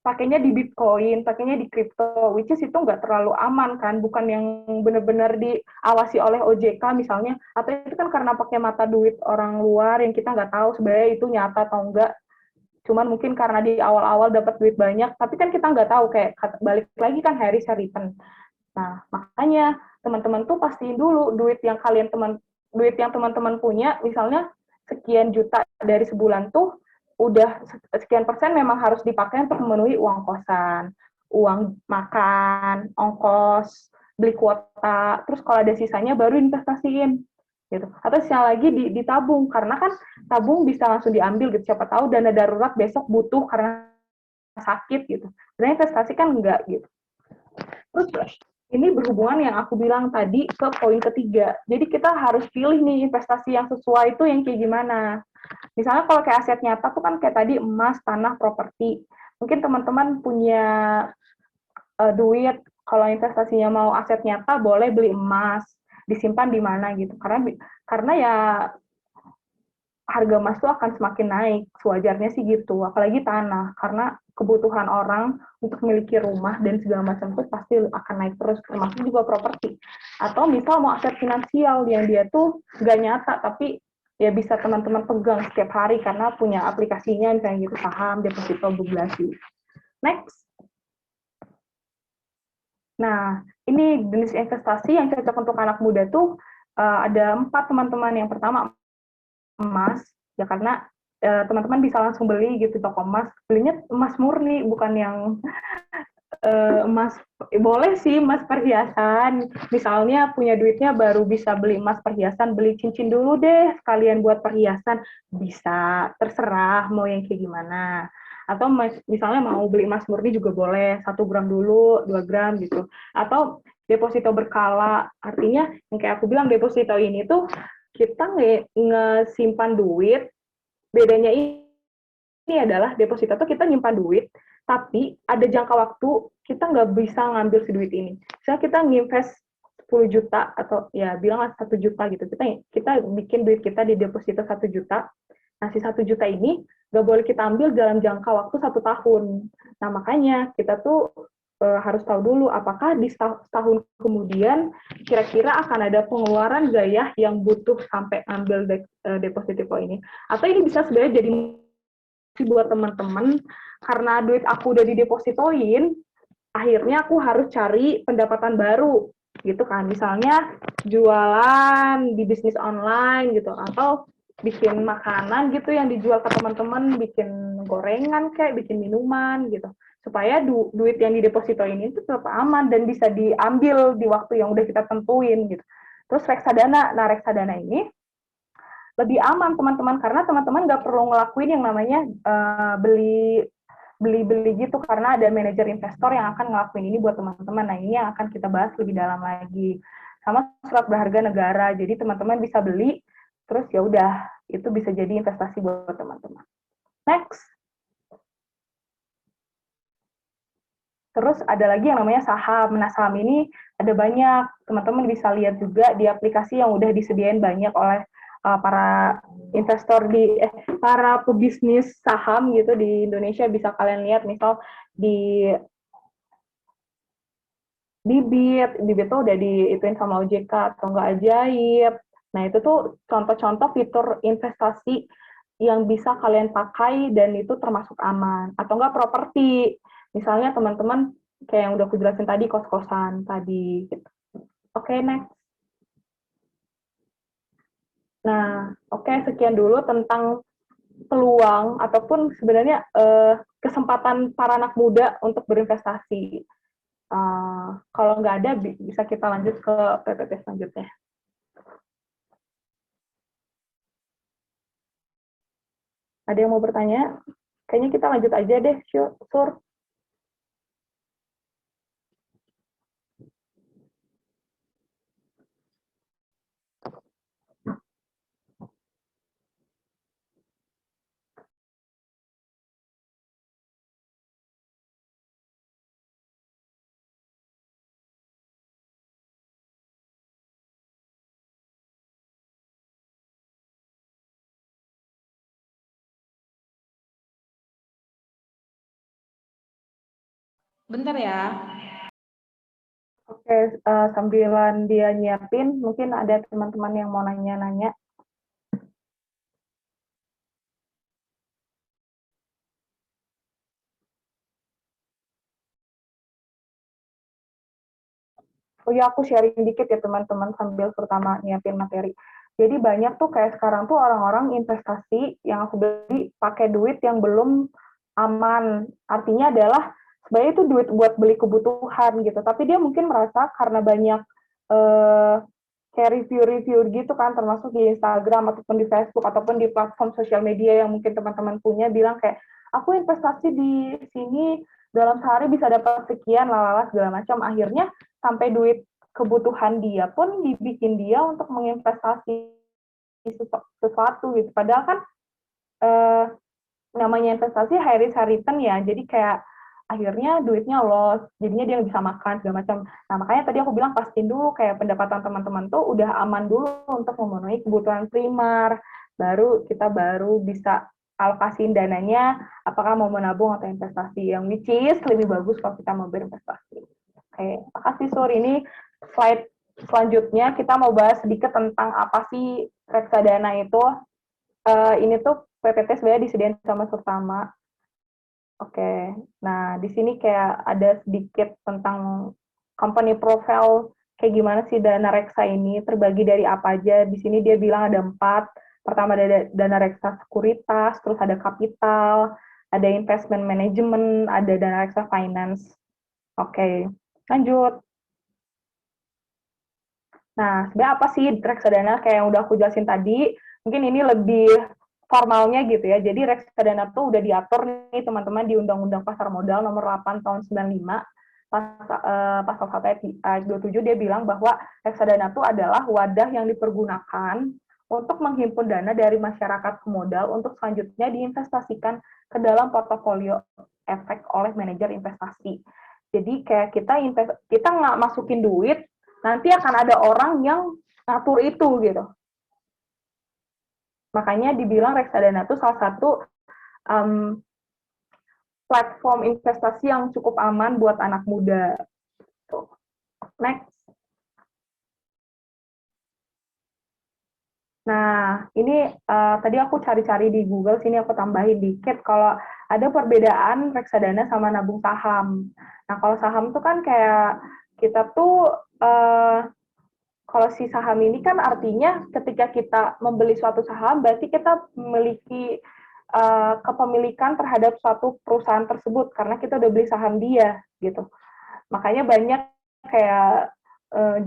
pakainya di Bitcoin, pakainya di kripto, which is itu nggak terlalu aman kan, bukan yang benar-benar diawasi oleh OJK misalnya, atau itu kan karena pakai mata duit orang luar yang kita nggak tahu sebenarnya itu nyata atau enggak, cuman mungkin karena di awal-awal dapat duit banyak, tapi kan kita nggak tahu, kayak balik lagi kan Harry Shariton. Nah, makanya teman-teman tuh pastiin dulu duit yang teman-teman punya, misalnya sekian juta dari sebulan tuh udah sekian persen memang harus dipakai untuk memenuhi uang kosan, uang makan, ongkos, beli kuota, terus kalau ada sisanya baru investasiin gitu. Atau sisa lagi ditabung, karena kan tabung bisa langsung diambil gitu, siapa tahu dana darurat besok butuh karena sakit gitu. Sebenarnya investasi kan enggak gitu. Terus ini berhubungan yang aku bilang tadi ke poin ketiga. Jadi kita harus pilih nih investasi yang sesuai itu yang kayak gimana. Misalnya kalau kayak aset nyata tuh kan kayak tadi emas, tanah, properti. Mungkin teman-teman punya duit, kalau investasinya mau aset nyata boleh beli emas, disimpan di mana gitu. Karena ya harga emas tuh akan semakin naik, sewajarnya sih gitu. Apalagi tanah, karena kebutuhan orang untuk memiliki rumah dan segala macam itu pasti akan naik terus, termasuk juga properti. Atau misal mau aset finansial yang dia tuh nggak nyata, tapi ya bisa teman-teman pegang setiap hari karena punya aplikasinya, misalnya gitu, saham, deposito, obligasi. Next. Nah, ini jenis investasi yang cocok untuk anak muda tuh ada 4 teman-teman. Yang pertama, emas, ya karena teman-teman bisa langsung beli gitu toko emas, belinya emas murni, bukan yang emas, boleh sih emas perhiasan, misalnya punya duitnya baru bisa beli emas perhiasan, beli cincin dulu deh sekalian buat perhiasan, bisa, terserah mau yang kayak gimana. Atau misalnya mau beli emas murni juga boleh, 1 gram dulu, 2 gram gitu. Atau deposito berkala, artinya yang kayak aku bilang deposito ini tuh kita ngesimpan duit, bedanya ini adalah deposito tuh kita nyimpan duit, tapi ada jangka waktu kita nggak bisa ngambil si duit ini. Misalnya kita nginvest 10 juta atau ya bilanglah 1 juta gitu, kita bikin duit kita di deposito 1 juta, nah si 1 juta ini nggak boleh kita ambil dalam jangka waktu 1 tahun. Nah makanya kita tuh harus tahu dulu apakah di setahun kemudian kira-kira akan ada pengeluaran nggak ya yang butuh sampai ambil deposito ini. Atau ini bisa sebenarnya jadi buat teman-teman, karena duit aku udah didepositoin, akhirnya aku harus cari pendapatan baru gitu kan, misalnya jualan di bisnis online gitu, atau bikin makanan gitu yang dijual ke teman-teman, bikin gorengan kayak bikin minuman gitu, supaya duit yang didepositoin itu tetap aman dan bisa diambil di waktu yang udah kita tentuin gitu. Terus reksadana, nah reksadana ini lebih aman teman-teman, karena teman-teman nggak perlu ngelakuin yang namanya beli gitu, karena ada manajer investor yang akan ngelakuin ini buat teman-teman. Nah ini yang akan kita bahas lebih dalam lagi. Sama surat berharga negara, jadi teman-teman bisa beli, terus ya udah itu bisa jadi investasi buat teman-teman. Next. Terus ada lagi yang namanya saham. Nah saham ini ada banyak, teman-teman bisa lihat juga di aplikasi yang udah disediain banyak oleh para investor para pebisnis saham gitu di Indonesia. Bisa kalian lihat misal di bibit tuh udah diituin sama OJK atau nggak ajaib. Nah itu tuh contoh-contoh fitur investasi yang bisa kalian pakai dan itu termasuk aman. Atau nggak properti, misalnya teman-teman kayak yang udah aku jelasin tadi, kos-kosan tadi. Gitu. Oke, next. Nah, oke, sekian dulu tentang peluang ataupun sebenarnya kesempatan para anak muda untuk berinvestasi. Kalau nggak ada, bisa kita lanjut ke PPT selanjutnya. Ada yang mau bertanya? Kayaknya kita lanjut aja deh, Sur. Bentar ya. Oke, sambilan dia nyiapin, mungkin ada teman-teman yang mau nanya-nanya. Oh ya, aku sharing dikit ya teman-teman sambil pertama nyiapin materi. Jadi banyak tuh kayak sekarang tuh orang-orang investasi yang aku beli pakai duit yang belum aman. Artinya adalah sebenarnya itu duit buat beli kebutuhan gitu. Tapi dia mungkin merasa karena banyak kayak review-review gitu kan, termasuk di Instagram ataupun di Facebook ataupun di platform sosial media yang mungkin teman-teman punya, bilang kayak aku investasi di sini dalam sehari bisa dapat sekian, lalala segala macam. Akhirnya sampai duit kebutuhan dia pun dibikin dia untuk menginvestasi sesuatu gitu. Padahal kan namanya investasi high risk high return ya. Jadi kayak akhirnya duitnya loss, jadinya dia bisa makan segala macam. Nah makanya tadi aku bilang pastiin dulu kayak pendapatan teman-teman tuh udah aman dulu untuk memenuhi kebutuhan primer, baru kita bisa alokasiin dananya apakah mau menabung atau investasi, yang which is lebih bagus kalau kita mau berinvestasi. Oke, makasih Sur. Ini slide selanjutnya kita mau bahas sedikit tentang apa sih reksadana itu. Ini tuh PPT sebenarnya disediain sama Surtama. Oke, nah di sini kayak ada sedikit tentang company profile, kayak gimana sih dana reksa ini, terbagi dari apa aja. Di sini dia bilang ada 4. Pertama ada dana reksa sekuritas, terus ada kapital, ada investment management, ada dana reksa finance. Oke, lanjut. Nah, sebenarnya apa sih reksadana kayak yang udah aku jelasin tadi, mungkin ini lebih formalnya gitu ya. Jadi reksadana tuh udah diatur nih teman-teman di Undang-Undang Pasar Modal nomor 8 tahun 95. Pasal 1 ayat 27 dia bilang bahwa reksadana itu adalah wadah yang dipergunakan untuk menghimpun dana dari masyarakat pemodal untuk selanjutnya diinvestasikan ke dalam portofolio efek oleh manajer investasi. Jadi kayak kita nggak masukin duit, nanti akan ada orang yang ngatur itu gitu. Makanya dibilang reksadana itu salah satu platform investasi yang cukup aman buat anak muda. Next. Nah, ini tadi aku cari-cari di Google, sini aku tambahin dikit kalau ada perbedaan reksadana sama nabung saham. Nah, kalau saham tuh kan kayak kita tuh kalau si saham ini kan artinya ketika kita membeli suatu saham, berarti kita memiliki kepemilikan terhadap suatu perusahaan tersebut karena kita udah beli saham dia gitu. Makanya banyak kayak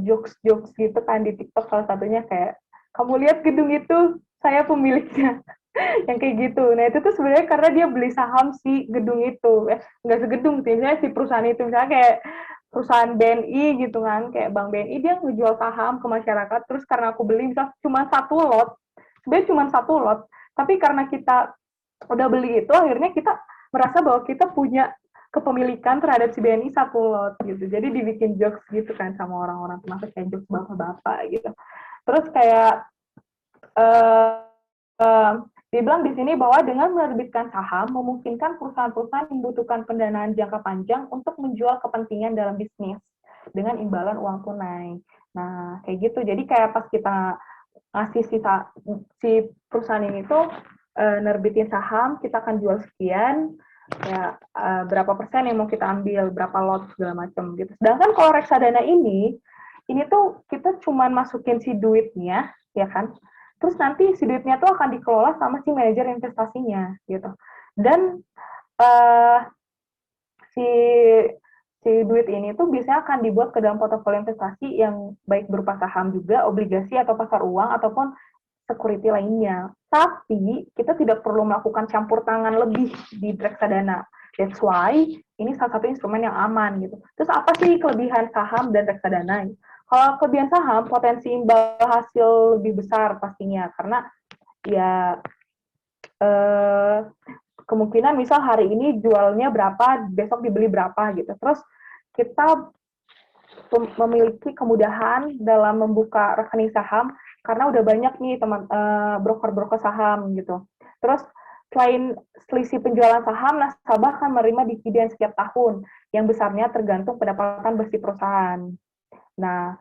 jokes-jokes gitu kan di TikTok, salah satunya kayak kamu lihat gedung itu, saya pemiliknya. Yang kayak gitu. Nah itu tuh sebenarnya karena dia beli saham si gedung itu, nggak segedung, misalnya si perusahaan itu, misalnya kayak perusahaan BNI gitu kan, kayak Bank BNI dia ngejual saham ke masyarakat, terus karena aku beli misal cuma 1 lot, sebenarnya cuma 1 lot, tapi karena kita udah beli itu, akhirnya kita merasa bahwa kita punya kepemilikan terhadap si BNI 1 lot gitu. Jadi dibikin jokes gitu kan sama orang-orang, termasuk kayak jokes bapak-bapak gitu. Terus kayak dibilang di sini bahwa dengan menerbitkan saham memungkinkan perusahaan-perusahaan membutuhkan pendanaan jangka panjang untuk menjual kepentingan dalam bisnis. dengan imbalan uang tunai. Nah, kayak gitu. Jadi kayak pas kita ngasih si perusahaan ini tuh nerbitin saham, kita akan jual sekian, ya berapa persen yang mau kita ambil, berapa lot segala macam gitu. Sedangkan kalau reksadana ini tuh kita cuman masukin si duitnya, ya kan? Terus nanti si duitnya tuh akan dikelola sama si manajer investasinya gitu. Dan si duit ini tuh biasanya akan dibuat ke dalam portofolio investasi yang baik berupa saham juga, obligasi atau pasar uang ataupun security lainnya. Tapi kita tidak perlu melakukan campur tangan lebih di reksadana. That's why ini salah satu instrumen yang aman gitu. Terus apa sih kelebihan saham dan reksadana? Kalau kelebihan saham, potensi imbal hasil lebih besar pastinya karena ya kemungkinan misal hari ini jualnya berapa, besok dibeli berapa gitu. Terus kita memiliki kemudahan dalam membuka rekening saham karena udah banyak nih teman broker-broker saham gitu. Terus selain selisih penjualan saham, nasabah akan menerima dividen setiap tahun yang besarnya tergantung pendapatan bersih perusahaan. Nah,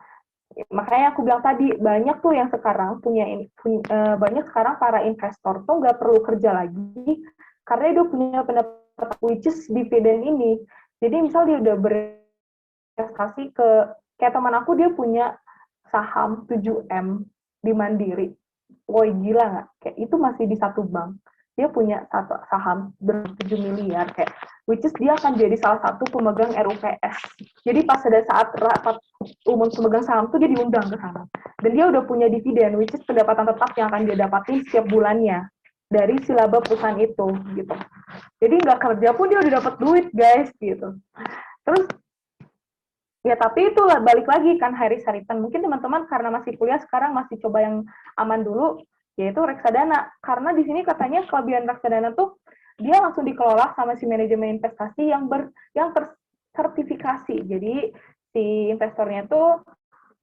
makanya aku bilang tadi banyak tuh yang sekarang banyak sekarang para investor tuh nggak perlu kerja lagi karena dia punya pendapatan which is dividen ini. Jadi misal dia udah berinvestasi kayak teman aku, dia punya saham 7M di Mandiri. Woi, gila nggak? Kayak itu masih di satu bank. Dia punya satu saham ber-7 miliar kayak which is dia akan jadi salah satu pemegang RUPS. Jadi pas ada saat rapat umum pemegang saham tuh dia diundang ke sana. Dan dia udah punya dividen which is pendapatan tetap yang akan dia dapatin setiap bulannya dari si laba perusahaan itu gitu. Jadi nggak kerja pun dia udah dapat duit, guys, gitu. Terus ya tapi itu balik lagi kan Haris-Haritan. Mungkin teman-teman karena masih kuliah sekarang masih coba yang aman dulu, yaitu reksadana. Karena di sini katanya kelebihan reksadana tuh dia langsung dikelola sama si manajemen investasi yang tersertifikasi. Jadi si investornya tuh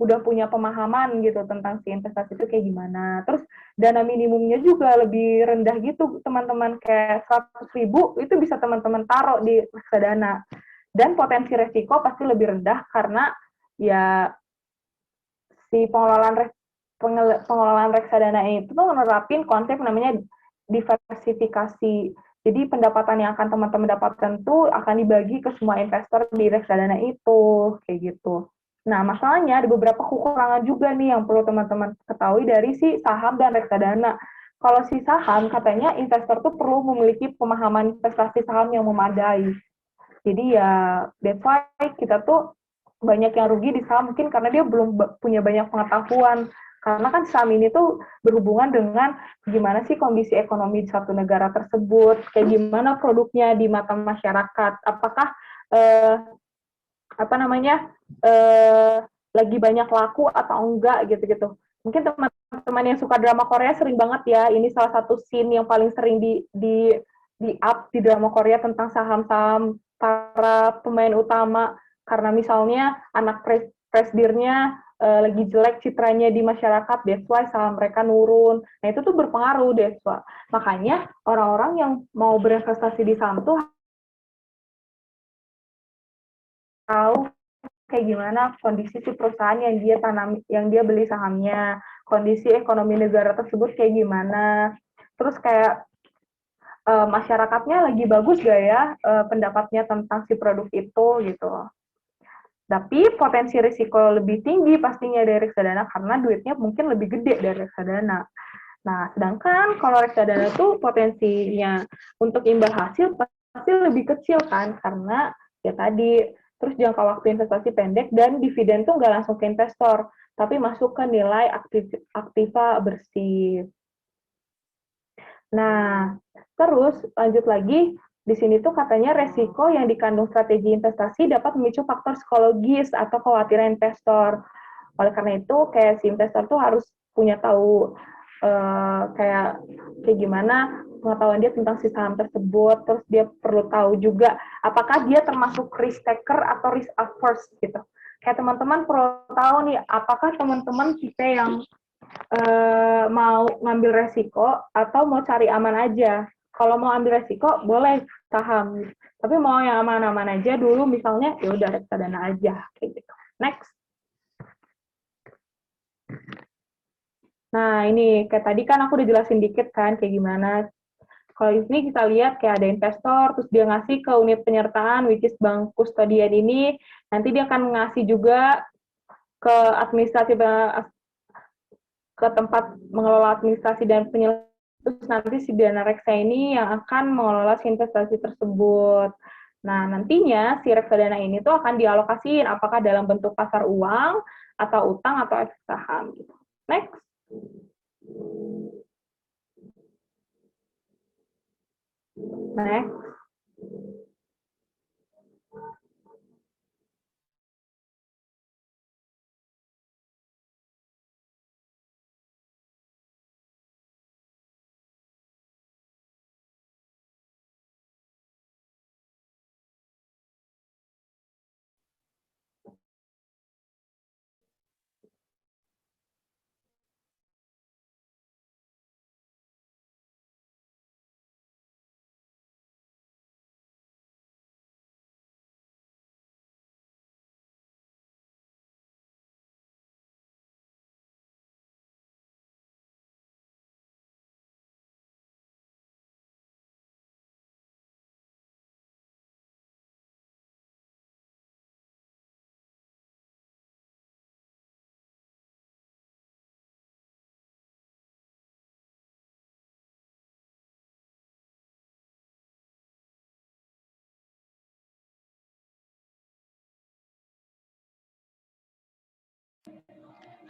udah punya pemahaman gitu tentang si investasi itu kayak gimana. Terus dana minimumnya juga lebih rendah gitu, teman-teman. Kayak 100.000 itu bisa teman-teman taruh di reksadana. Dan potensi resiko pasti lebih rendah karena ya si pengelolaan reksadana itu tuh menerapin konsep namanya diversifikasi. Jadi pendapatan yang akan teman-teman dapatkan tuh akan dibagi ke semua investor di reksadana itu, kayak gitu. Nah, masalahnya ada beberapa kekurangan juga nih yang perlu teman-teman ketahui dari si saham dan reksadana. Kalau si saham, katanya investor tuh perlu memiliki pemahaman investasi saham yang memadai. Jadi ya, that's why kita tuh banyak yang rugi di saham mungkin karena dia belum punya banyak pengetahuan. Karena kan saham ini tuh berhubungan dengan gimana sih kondisi ekonomi di satu negara tersebut, kayak gimana produknya di mata masyarakat, apakah lagi banyak laku atau enggak gitu-gitu. Mungkin teman-teman yang suka drama Korea sering banget ya, ini salah satu scene yang paling sering di up di drama Korea tentang saham-saham para pemain utama, karena misalnya anak presidennya lagi jelek citranya di masyarakat, that's why saham mereka nurun. Nah, itu tuh berpengaruh, that's why. Makanya orang-orang yang mau berinvestasi di saham tuh tahu kayak gimana kondisi si perusahaan yang dia beli sahamnya, kondisi ekonomi negara tersebut kayak gimana, terus kayak masyarakatnya lagi bagus gak ya pendapatnya tentang si produk itu gitu. Tapi potensi risiko lebih tinggi pastinya dari reksadana karena duitnya mungkin lebih gede dari reksadana. Nah, sedangkan kalau reksadana tuh potensinya untuk imbal hasil pasti lebih kecil kan, karena ya tadi, terus jangka waktu investasi pendek dan dividen tuh nggak langsung ke investor, tapi masuk ke nilai aktiva bersih. Nah, terus lanjut lagi, di sini tuh katanya resiko yang dikandung strategi investasi dapat memicu faktor psikologis atau kekhawatiran investor. Oleh karena itu, kayak si investor tuh harus punya tahu kayak gimana pengetahuan dia tentang si saham tersebut, terus dia perlu tahu juga apakah dia termasuk risk taker atau risk averse gitu. Kayak teman-teman perlu tahu nih, apakah teman-teman tipe yang mau ngambil resiko atau mau cari aman aja. Kalau mau ambil resiko boleh saham, tapi mau yang aman-aman aja dulu misalnya ya udah reksadana aja kayak gitu. Next. Nah, ini kayak tadi kan aku udah jelasin dikit kan kayak gimana. Kalau ini kita lihat kayak ada investor, terus dia ngasih ke unit penyertaan, which is bank kustodian ini, nanti dia akan ngasih juga ke administrasi, ke tempat mengelola administrasi dan penyelenggaraan, terus nanti si dana reksa ini yang akan mengelola si investasi tersebut. Nah, nantinya si reksadana ini tuh akan dialokasiin apakah dalam bentuk pasar uang, atau utang, atau efek saham. Gitu. Next. Next.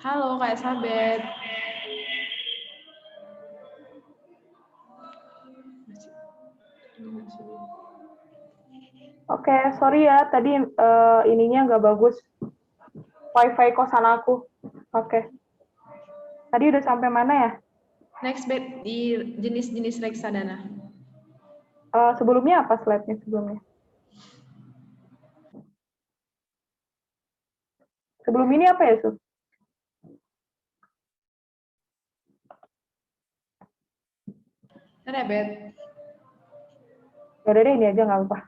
Halo Kak Elizabeth. Oke, sorry ya, tadi ininya nggak bagus. Wifi kosan aku. Oke. Tadi udah sampai mana ya? Next bet di jenis-jenis reksadana. Sebelumnya apa slide-nya sebelumnya? Sebelum ini apa ya, Su? Ada bet. Yaudah deh, ini aja nggak apa-apa.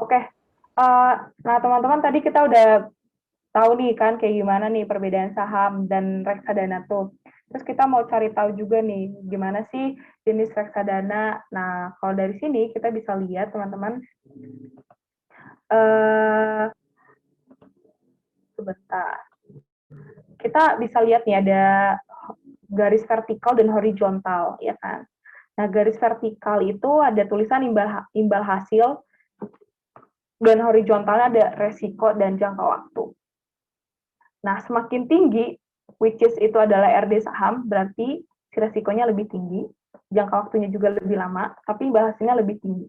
Oke. Nah, teman-teman tadi kita udah tahu nih kan kayak gimana nih perbedaan saham dan reksadana tuh. Terus kita mau cari tahu juga nih gimana sih jenis reksadana. Nah, kalau dari sini kita bisa lihat teman-teman. Sebentar. Kita bisa lihat nih ada garis vertikal dan horizontal, ya kan? Nah, garis vertikal itu ada tulisan imbal hasil, dan horizontalnya ada resiko dan jangka waktu. Nah, semakin tinggi, which is itu adalah RD saham, berarti si resikonya lebih tinggi, jangka waktunya juga lebih lama, tapi imbal hasilnya lebih tinggi.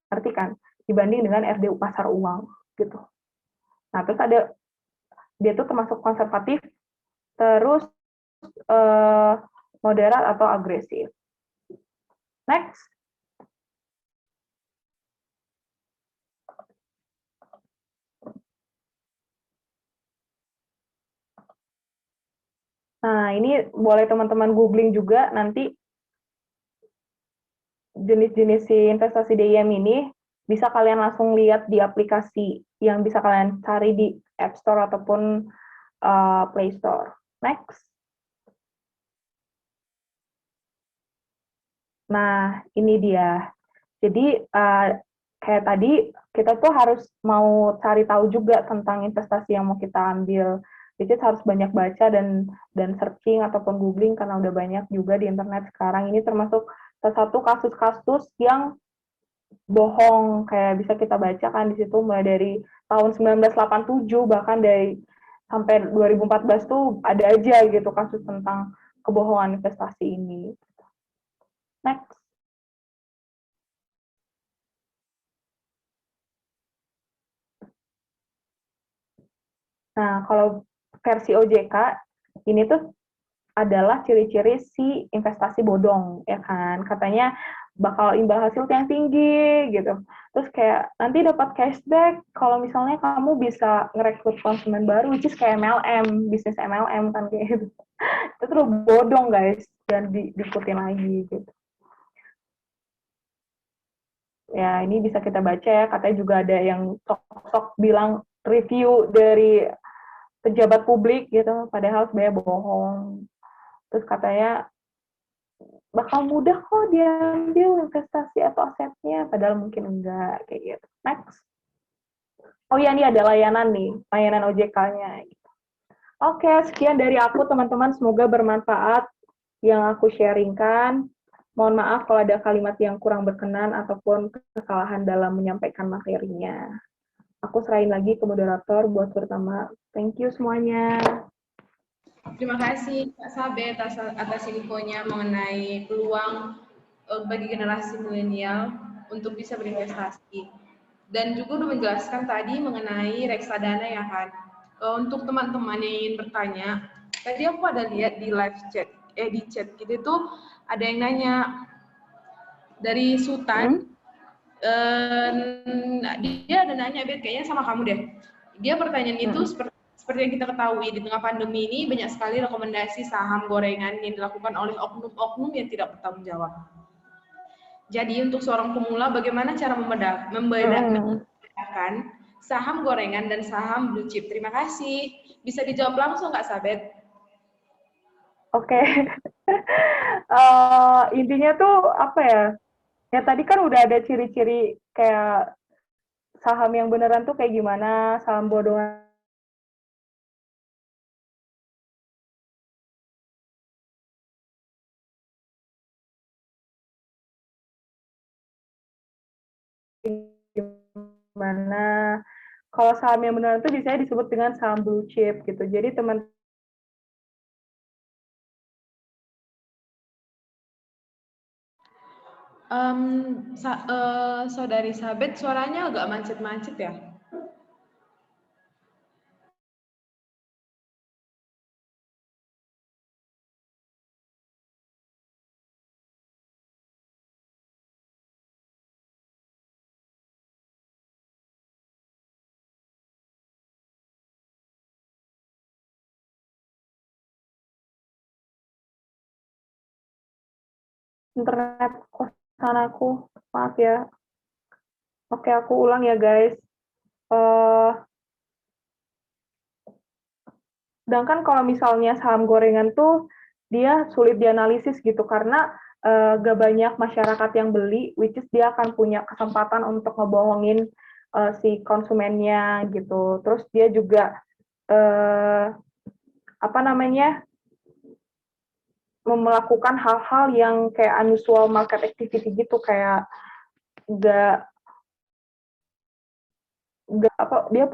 Arti kan, dibanding dengan RD pasar uang, gitu. Nah, terus ada, dia tuh termasuk konservatif, terus moderat atau agresif. Next. Nah, ini boleh teman-teman googling juga nanti jenis-jenis si investasi DIM ini bisa kalian langsung lihat di aplikasi yang bisa kalian cari di App Store ataupun Play Store. Next. Nah, ini dia. Jadi, kayak tadi, kita tuh harus mau cari tahu juga tentang investasi yang mau kita ambil. Jadi harus banyak baca dan searching ataupun googling karena udah banyak juga di internet sekarang. Ini termasuk salah satu kasus-kasus yang bohong, kayak bisa kita baca kan di situ mulai dari tahun 1987 bahkan dari sampai 2014 tuh ada aja gitu kasus tentang kebohongan investasi ini. Next. Nah, kalau versi OJK, ini tuh adalah ciri-ciri si investasi bodong, ya kan? Katanya bakal imbal hasil yang tinggi, gitu. Terus kayak, nanti dapat cashback kalau misalnya kamu bisa ngerekrut konsumen baru, which is kayak MLM, bisnis MLM kan kayak gitu. Itu tuh bodong, guys. Dan diikutin lagi, gitu. Ya, ini bisa kita baca ya, katanya juga ada yang sok-sok bilang review dari pejabat publik gitu, padahal sebenarnya bohong. Terus katanya bakal mudah kok diambil investasi atau asetnya, padahal mungkin enggak, kayak gitu. Next. Oh ya, ini ada layanan nih, layanan OJK-nya. Oke, sekian dari aku teman-teman, semoga bermanfaat yang aku sharingkan. Mohon maaf kalau ada kalimat yang kurang berkenan ataupun kesalahan dalam menyampaikan materinya. Aku serahin lagi ke moderator buat pertama. Thank you semuanya. Terima kasih Kak Sabet atas infonya mengenai peluang bagi generasi milenial untuk bisa berinvestasi. Dan juga udah menjelaskan tadi mengenai reksadana ya kan. Untuk teman-teman yang ingin bertanya, tadi aku ada lihat di live chat, di chat gitu tuh ada yang nanya dari Sultan. Dia ada nanya, Bet, kayaknya sama kamu deh. Dia pertanyaan itu seperti yang kita ketahui, di tengah pandemi ini banyak sekali rekomendasi saham gorengan yang dilakukan oleh oknum-oknum yang tidak bertanggung jawab. Jadi untuk seorang pemula, bagaimana cara membedakan saham gorengan dan saham blue chip? Terima kasih. Bisa dijawab langsung nggak, Sabet? Oke. Intinya tuh apa ya? Ya tadi kan udah ada ciri-ciri kayak saham yang beneran tuh kayak gimana, saham bodongan gimana. Kalau saham yang beneran tuh biasanya disebut dengan saham blue chip gitu. Jadi teman Saudari Sabet, suaranya agak macet-macet ya? internet kosan aku, maaf ya. Oke, aku ulang ya guys. Sedangkan kalau misalnya saham gorengan tuh dia sulit dianalisis gitu karena gak banyak masyarakat yang beli, which is dia akan punya kesempatan untuk ngebohongin si konsumennya gitu. Terus dia juga melakukan hal-hal yang kayak unusual market activity gitu, kayak dia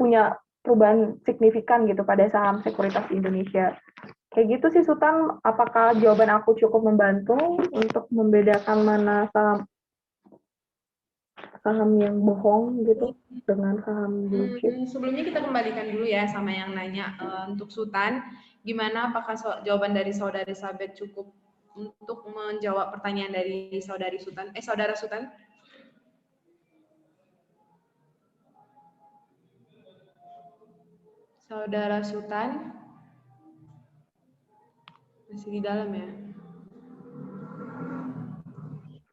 punya perubahan signifikan gitu pada saham sekuritas di Indonesia. Kayak gitu sih Sultan, apakah jawaban aku cukup membantu untuk membedakan mana saham yang bohong gitu dengan saham blue chip? Sebelumnya kita kembalikan dulu ya sama yang nanya untuk Sultan, gimana apakah jawaban dari saudari Sabet cukup untuk menjawab pertanyaan dari saudara Sultan? Saudara Sultan masih di dalam ya?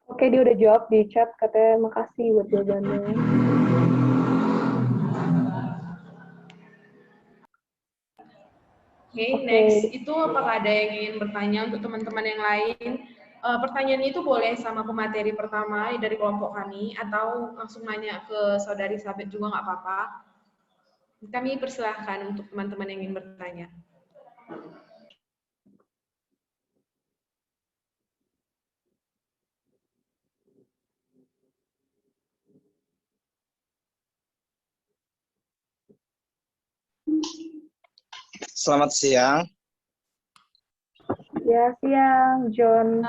Oke, dia udah jawab di chat, katanya makasih buat jawabannya. Oke, next itu apakah ada yang ingin bertanya untuk teman-teman yang lain? Pertanyaan itu boleh sama pemateri pertama dari kelompok kami atau langsung nanya ke saudari Sabet juga nggak apa-apa. Kami persilahkan untuk teman-teman yang ingin bertanya. Selamat siang. Ya, siang, John.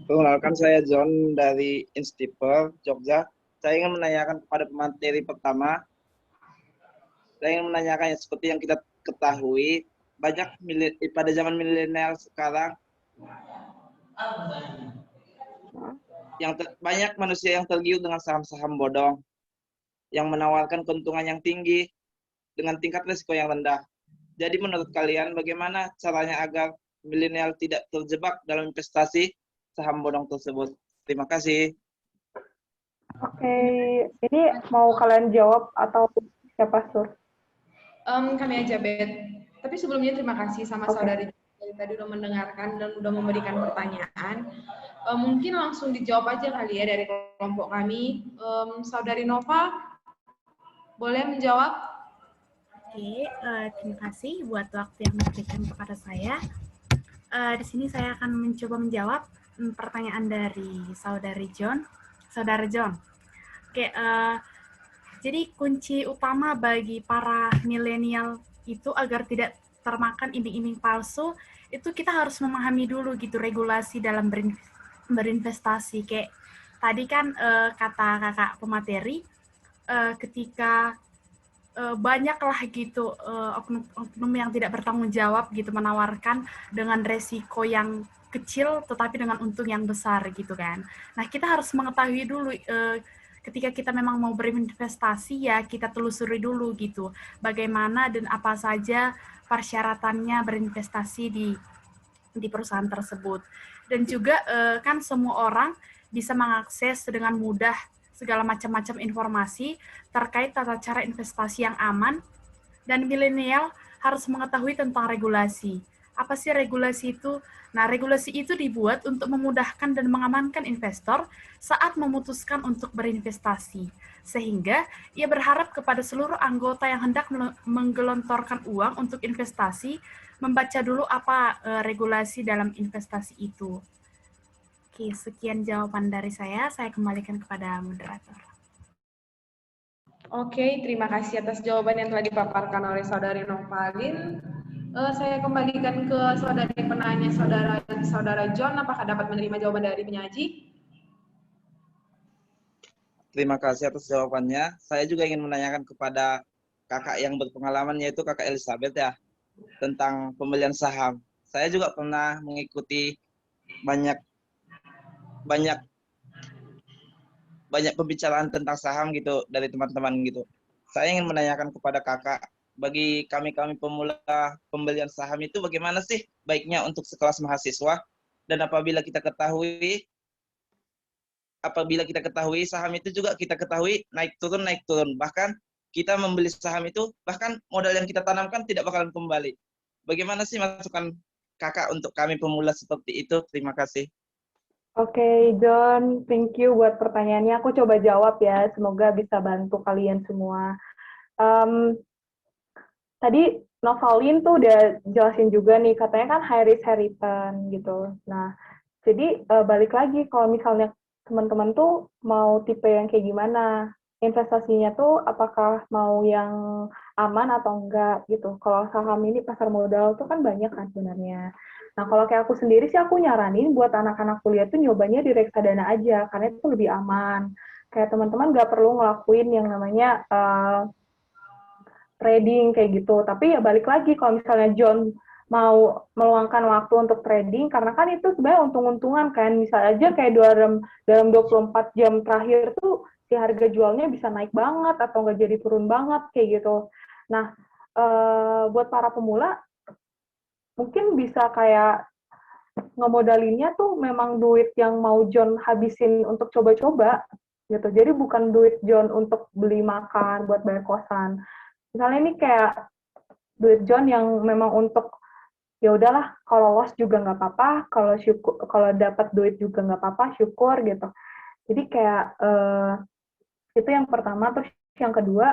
Perkenalkan, saya John dari Instiper, Jogja. Saya ingin menanyakan kepada pemateri pertama. Saya ingin menanyakan seperti yang kita ketahui, banyak pada zaman milenial sekarang, banyak manusia yang tergiur dengan saham-saham bodong, yang menawarkan keuntungan yang tinggi dengan tingkat risiko yang rendah. Jadi menurut kalian bagaimana caranya agar milenial tidak terjebak dalam investasi saham bodong tersebut? Terima kasih. Oke, ini mau kalian jawab atau siapa, Sur? Kami aja, Bet. Tapi sebelumnya terima kasih sama Oke. saudari dari tadi udah mendengarkan dan udah memberikan pertanyaan. Mungkin langsung dijawab aja kali ya dari kelompok kami. Saudari Nova, boleh menjawab? Oke, terima kasih buat waktu yang diberikan kepada saya. Di sini saya akan mencoba menjawab pertanyaan dari Saudara John. Oke, jadi kunci utama bagi para milenial itu agar tidak termakan iming-iming palsu, itu kita harus memahami dulu gitu regulasi dalam berinvestasi. Kayak tadi kan kata kakak pemateri, ketika banyaklah gitu oknum yang tidak bertanggung jawab gitu menawarkan dengan resiko yang kecil tetapi dengan untung yang besar gitu kan. Nah, kita harus mengetahui dulu ketika kita memang mau berinvestasi ya kita telusuri dulu gitu bagaimana dan apa saja persyaratannya berinvestasi di perusahaan tersebut. Dan juga kan semua orang bisa mengakses dengan mudah segala macam-macam informasi terkait tata cara investasi yang aman, dan milenial harus mengetahui tentang regulasi. Apa sih regulasi itu? Nah, regulasi itu dibuat untuk memudahkan dan mengamankan investor saat memutuskan untuk berinvestasi. Sehingga ia berharap kepada seluruh anggota yang hendak menggelontorkan uang untuk investasi, membaca dulu apa regulasi dalam investasi itu. Oke, sekian jawaban dari saya kembalikan kepada moderator. Oke, terima kasih atas jawaban yang telah dipaparkan oleh Saudari Novalin. Saya kembalikan ke saudari penanya, saudara John. Apakah dapat menerima jawaban dari penyaji? Terima kasih atas jawabannya. Saya juga ingin menanyakan kepada kakak yang berpengalaman, yaitu kakak Elizabeth ya, tentang pembelian saham. Saya juga pernah mengikuti banyak pembicaraan tentang saham gitu dari teman-teman gitu. Saya ingin menanyakan kepada kakak, bagi kami pemula pembelian saham itu bagaimana sih baiknya untuk sekelas mahasiswa, dan apabila kita ketahui saham itu juga kita ketahui naik turun, bahkan kita membeli saham itu bahkan modal yang kita tanamkan tidak bakalan kembali. Bagaimana sih masukan kakak untuk kami pemula seperti itu? Terima kasih. Oke, John, thank you buat pertanyaannya. Aku coba jawab ya, semoga bisa bantu kalian semua. Tadi Novalin tuh udah jelasin juga nih, katanya kan high risk high return gitu. Nah, jadi balik lagi kalau misalnya teman-teman tuh mau tipe yang kayak gimana, investasinya tuh apakah mau yang aman atau enggak gitu. Kalau saham ini pasar modal tuh kan banyak kan sebenarnya. Nah, kalau kayak aku sendiri sih aku nyaranin buat anak-anak kuliah tuh nyobanya di reksadana aja, karena itu lebih aman. Kayak teman-teman nggak perlu ngelakuin yang namanya trading kayak gitu. Tapi ya balik lagi kalau misalnya John mau meluangkan waktu untuk trading, karena kan itu sebenarnya untung-untungan kan. Misal aja kayak dalam 24 jam terakhir tuh si harga jualnya bisa naik banget atau nggak jadi turun banget kayak gitu. Nah, buat para pemula mungkin bisa kayak ngemodalinnya tuh memang duit yang mau John habisin untuk coba-coba gitu. Jadi bukan duit John untuk beli makan, buat bayar kosan. Misalnya ini kayak duit John yang memang untuk ya udahlah kalau loss juga nggak apa-apa, kalau dapat duit juga nggak apa-apa, syukur gitu. Jadi kayak itu yang pertama. Terus yang kedua,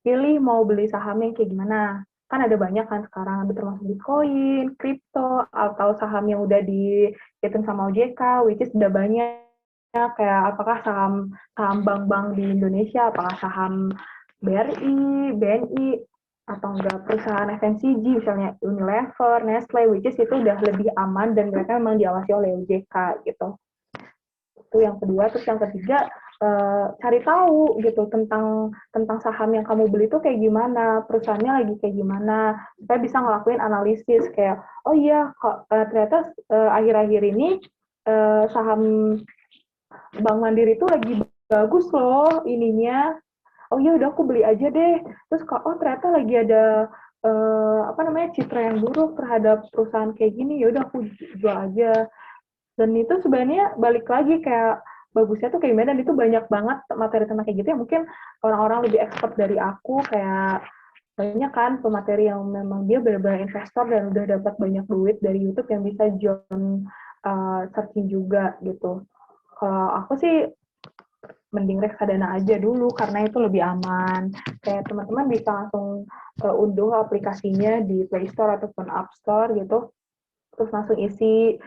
pilih mau beli saham yang kayak gimana. Kan ada banyak kan sekarang, ada termasuk Bitcoin, kripto, atau saham yang udah dihitung sama OJK, which is udah banyak. Kayak apakah saham bank-bank di Indonesia, apakah saham BRI, BNI, atau enggak perusahaan FMCG, misalnya Unilever, Nestle, which is itu udah lebih aman dan mereka memang diawasi oleh OJK gitu. Itu yang kedua. Terus yang ketiga, cari tahu gitu tentang saham yang kamu beli itu kayak gimana, perusahaannya lagi kayak gimana, supaya bisa ngelakuin analisis kayak, oh iya, ternyata akhir-akhir ini saham Bank Mandiri itu lagi bagus loh ininya. Oh iya udah aku beli aja deh. Terus oh ternyata lagi ada citra yang buruk terhadap perusahaan kayak gini, ya udah aku jual aja. Dan itu sebenarnya balik lagi kayak bagusnya tuh kayak gimana, dan itu banyak banget materi tentang kayak gitu ya, mungkin orang-orang lebih expert dari aku, kayak banyak kan pemateri yang memang dia benar-benar investor dan udah dapat banyak duit dari YouTube yang bisa John searching juga gitu. Kalau aku sih mending reksadana aja dulu karena itu lebih aman. Kayak teman-teman bisa langsung unduh aplikasinya di Play Store ataupun App Store gitu, terus langsung isi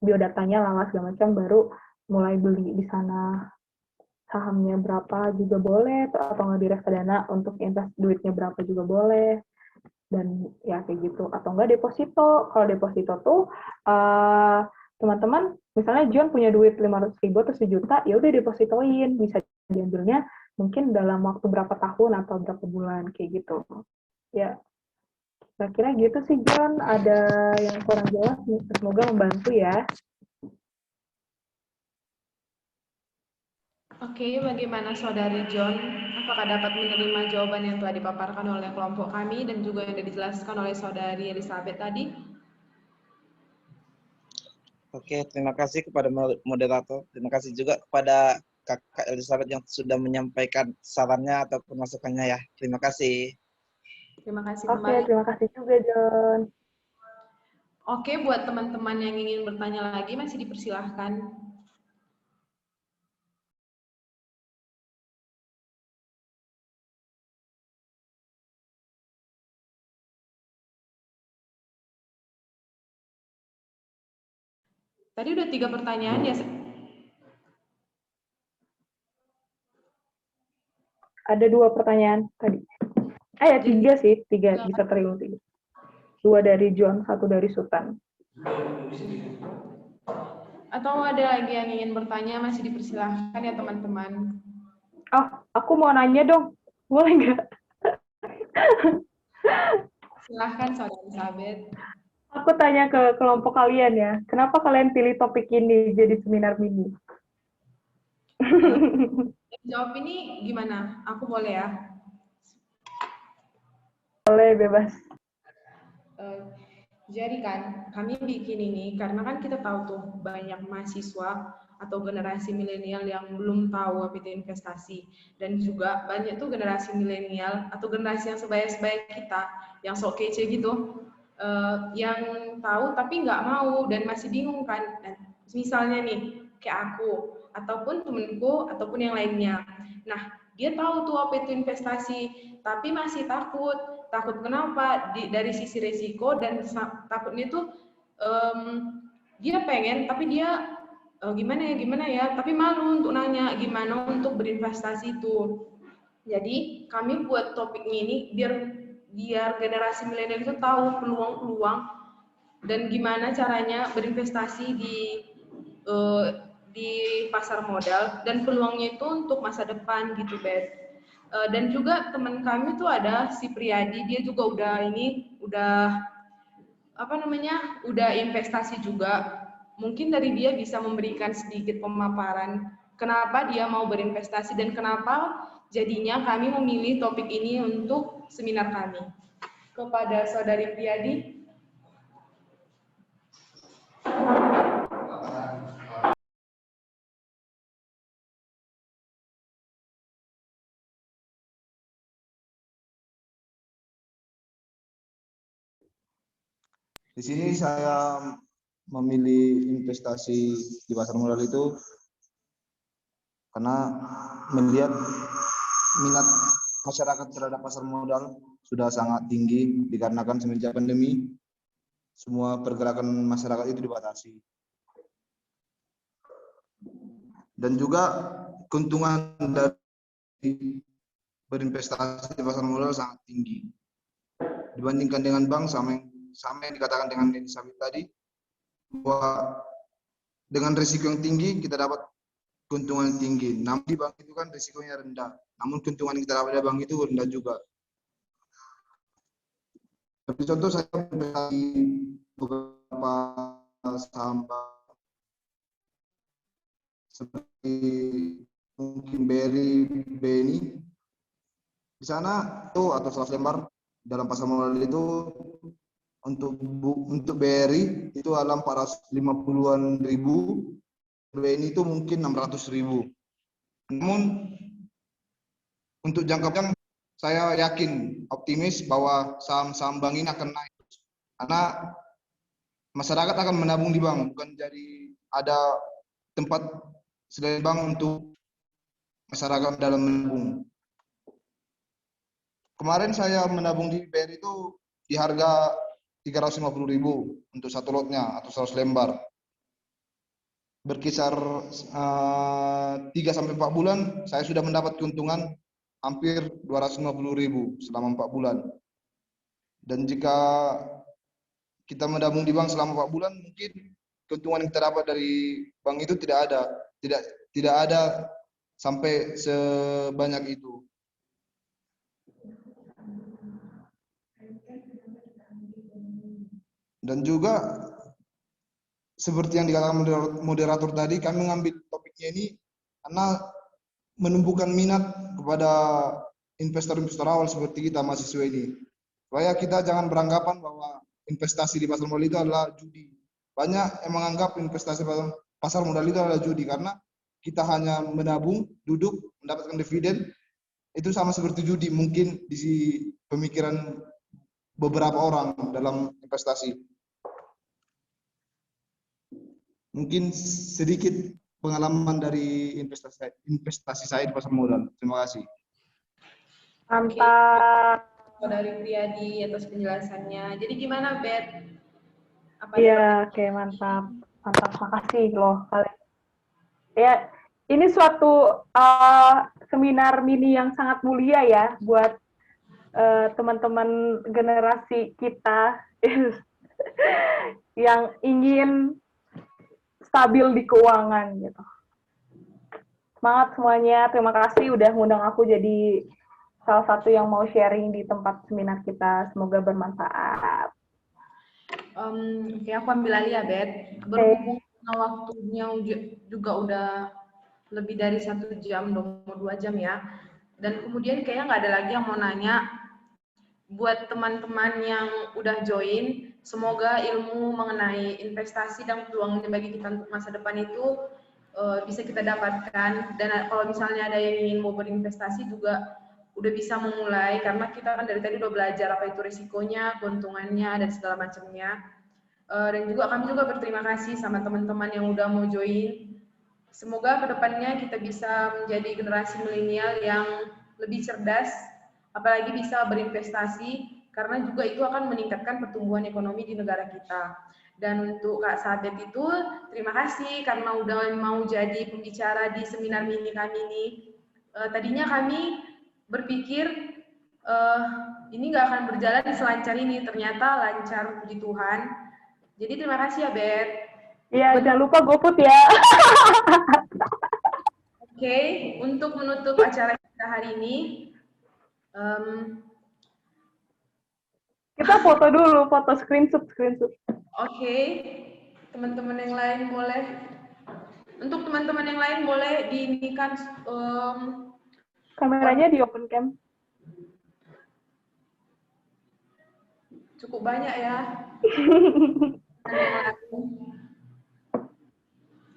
biodatanya lah segala macam, baru mulai beli di sana. Sahamnya berapa juga boleh, atau nggak di reksadana untuk invest duitnya berapa juga boleh, dan ya kayak gitu. Atau nggak deposito. Kalau deposito tuh teman-teman, misalnya John punya duit 500.000 atau 1 juta, ya udah depositoin, bisa diambilnya mungkin dalam waktu berapa tahun atau berapa bulan kayak gitu. Ya, kira-kira gitu sih John. Ada yang kurang jelas, semoga membantu ya. Oke, bagaimana Saudari John? Apakah dapat menerima jawaban yang telah dipaparkan oleh kelompok kami dan juga yang sudah dijelaskan oleh Saudari Elizabeth tadi? Oke, terima kasih kepada moderator. Terima kasih juga kepada Kakak Elizabeth yang sudah menyampaikan sarannya ataupun masukannya ya. Terima kasih. Terima kasih Oke, kembali. terima kasih juga John. Oke, buat teman-teman yang ingin bertanya lagi masih dipersilahkan. Tadi udah 3 pertanyaan ya. Ada 2 pertanyaan tadi. Ya 3 sih, 3 bisa terhitung 3. 2 dari John, 1 dari Sultan. Atau ada lagi yang ingin bertanya masih dipersilahkan ya teman-teman. Oh, aku mau nanya dong. Boleh nggak? Silahkan Saudari Elizabeth. Aku tanya ke kelompok kalian ya. Kenapa kalian pilih topik ini jadi seminar mini? Jawab ini gimana? Aku boleh ya? Boleh, bebas. Jadi kan kami bikin ini karena kan kita tahu tuh banyak mahasiswa atau generasi milenial yang belum tahu apa itu investasi, dan juga banyak tuh generasi milenial atau generasi yang sebaya-sebaya kita yang sok kece gitu, yang tahu tapi nggak mau dan masih bingung kan. Dan misalnya nih kayak aku ataupun temenku ataupun yang lainnya, nah dia tahu tuh apa itu investasi tapi masih takut. Takut kenapa? Dari sisi resiko, dan takutnya tuh dia pengen tapi dia gimana ya, tapi malu untuk nanya gimana untuk berinvestasi itu. Jadi kami buat topik ini biar generasi milenial itu tahu peluang-peluang dan gimana caranya berinvestasi di pasar modal, dan peluangnya itu untuk masa depan gitu, Bet. Dan juga teman kami tuh ada si Priyadi, dia juga udah investasi juga. Mungkin dari dia bisa memberikan sedikit pemaparan kenapa dia mau berinvestasi dan kenapa jadinya kami memilih topik ini untuk seminar kami. Kepada Saudari Priyadi. Di sini saya memilih investasi di pasar modal itu karena melihat minat masyarakat terhadap pasar modal sudah sangat tinggi dikarenakan semenjak pandemi semua pergerakan masyarakat itu dibatasi. Dan juga keuntungan dari berinvestasi di pasar modal sangat tinggi dibandingkan dengan bank. Sama yang dikatakan dengan Elizabeth tadi, bahwa dengan risiko yang tinggi kita dapat keuntungan yang tinggi. Namun di bank itu kan risikonya rendah, namun keuntungan yang kita dapat dari bank itu rendah juga. Seperti contoh saya beli beberapa saham bank seperti mungkin BRI, BNI. Di sana itu atau 100 lembar dalam pasar modal itu untuk BRI itu dalam 450-an ribu, BNI itu mungkin 600.000. Namun untuk jangka panjang saya yakin optimis bahwa saham-saham bank ini akan naik karena masyarakat akan menabung di bank, bukan jadi ada tempat selain bank untuk masyarakat dalam menabung. Kemarin saya menabung di BRI itu di harga 350.000 untuk satu lotnya atau 100 lembar. Berkisar 3 sampai 4 bulan saya sudah mendapat keuntungan hampir 250.000 selama 4 bulan. Dan jika kita menabung di bank selama 4 bulan, mungkin keuntungan yang kita dapat dari bank itu tidak ada sampai sebanyak itu. Dan juga seperti yang dikatakan moderator tadi, kami mengambil topiknya ini karena menumbuhkan minat kepada investor-investor awal seperti kita mahasiswa ini. Supaya kita jangan beranggapan bahwa investasi di pasar modal itu adalah judi. Banyak yang menganggap investasi pasar modal itu adalah judi karena kita hanya menabung, duduk, mendapatkan dividen, itu sama seperti judi mungkin di pemikiran beberapa orang dalam investasi. Mungkin sedikit pengalaman dari investasi saya di pasar modal. Terima kasih. Mantap. Dari Priyadi atas penjelasannya. Jadi gimana, Bet? Iya, oke, mantap. Mantap, makasih loh kalian. Ya, ini suatu seminar mini yang sangat mulia ya buat teman-teman generasi kita yang ingin stabil di keuangan gitu. Semangat semuanya, terima kasih udah ngundang aku jadi salah satu yang mau sharing di tempat seminar kita. Semoga bermanfaat. Oke, aku ambil alih ya, Bet. Berhubung waktunya juga udah lebih dari 1 jam, mau 2 jam ya. Dan kemudian kayaknya nggak ada lagi yang mau nanya. Buat teman-teman yang udah join, semoga ilmu mengenai investasi dan peluang bagi kita untuk masa depan itu bisa kita dapatkan. Dan kalau misalnya ada yang ingin mau berinvestasi juga udah bisa memulai, karena kita kan dari tadi udah belajar apa itu risikonya, keuntungannya, dan segala macamnya. Dan juga kami juga berterima kasih sama teman-teman yang udah mau join. Semoga kedepannya kita bisa menjadi generasi milenial yang lebih cerdas, apalagi bisa berinvestasi, karena juga itu akan meningkatkan pertumbuhan ekonomi di negara kita. Dan untuk Kak Sabet itu, terima kasih karena udah mau jadi pembicara di seminar mini kami ini. Tadinya kami berpikir ini nggak akan berjalan selancar ini, ternyata lancar, puji Tuhan. Jadi terima kasih ya, Bet. Iya, jangan lupa GoFood ya. Oke, untuk menutup acara kita hari ini, kita foto dulu, foto screenshot. Oke, teman-teman yang lain boleh. Untuk teman-teman yang lain boleh diinikan kameranya di open cam. Cukup banyak ya.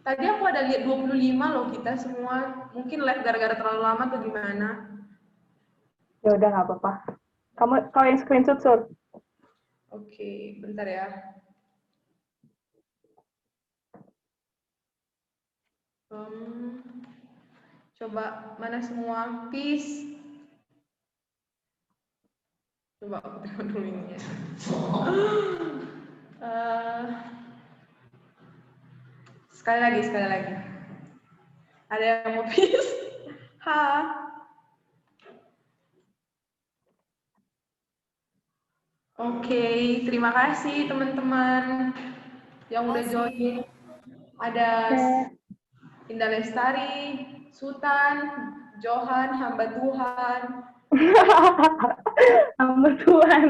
Tadi aku ada lihat 25 loh kita semua. Mungkin live gara-gara terlalu lama atau gimana? Ya udah nggak apa-apa. Kalau yang screenshot, Sur. Oke, bentar ya. Coba mana semua? Peace. Coba aku tengok dulu ini ya. Sekali lagi. Ada yang mau peace? Ha. Oke, terima kasih teman-teman yang udah join. Ada Indah Lestari, Sultan, Johan, hamba Tuhan. Hamba Tuhan.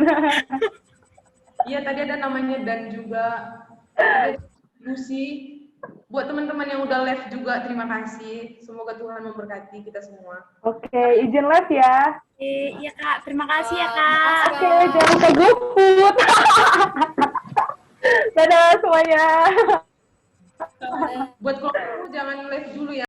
Iya, tadi ada namanya dan juga ada Lucy. Buat teman-teman yang udah live juga, terima kasih. Semoga Tuhan memberkati kita semua. Oke, izin live ya. Iya Kak, terima kasih ya Kak. Oke, jangan lupa GoFood. Dadah semuanya. Buat kelompok jangan live dulu ya.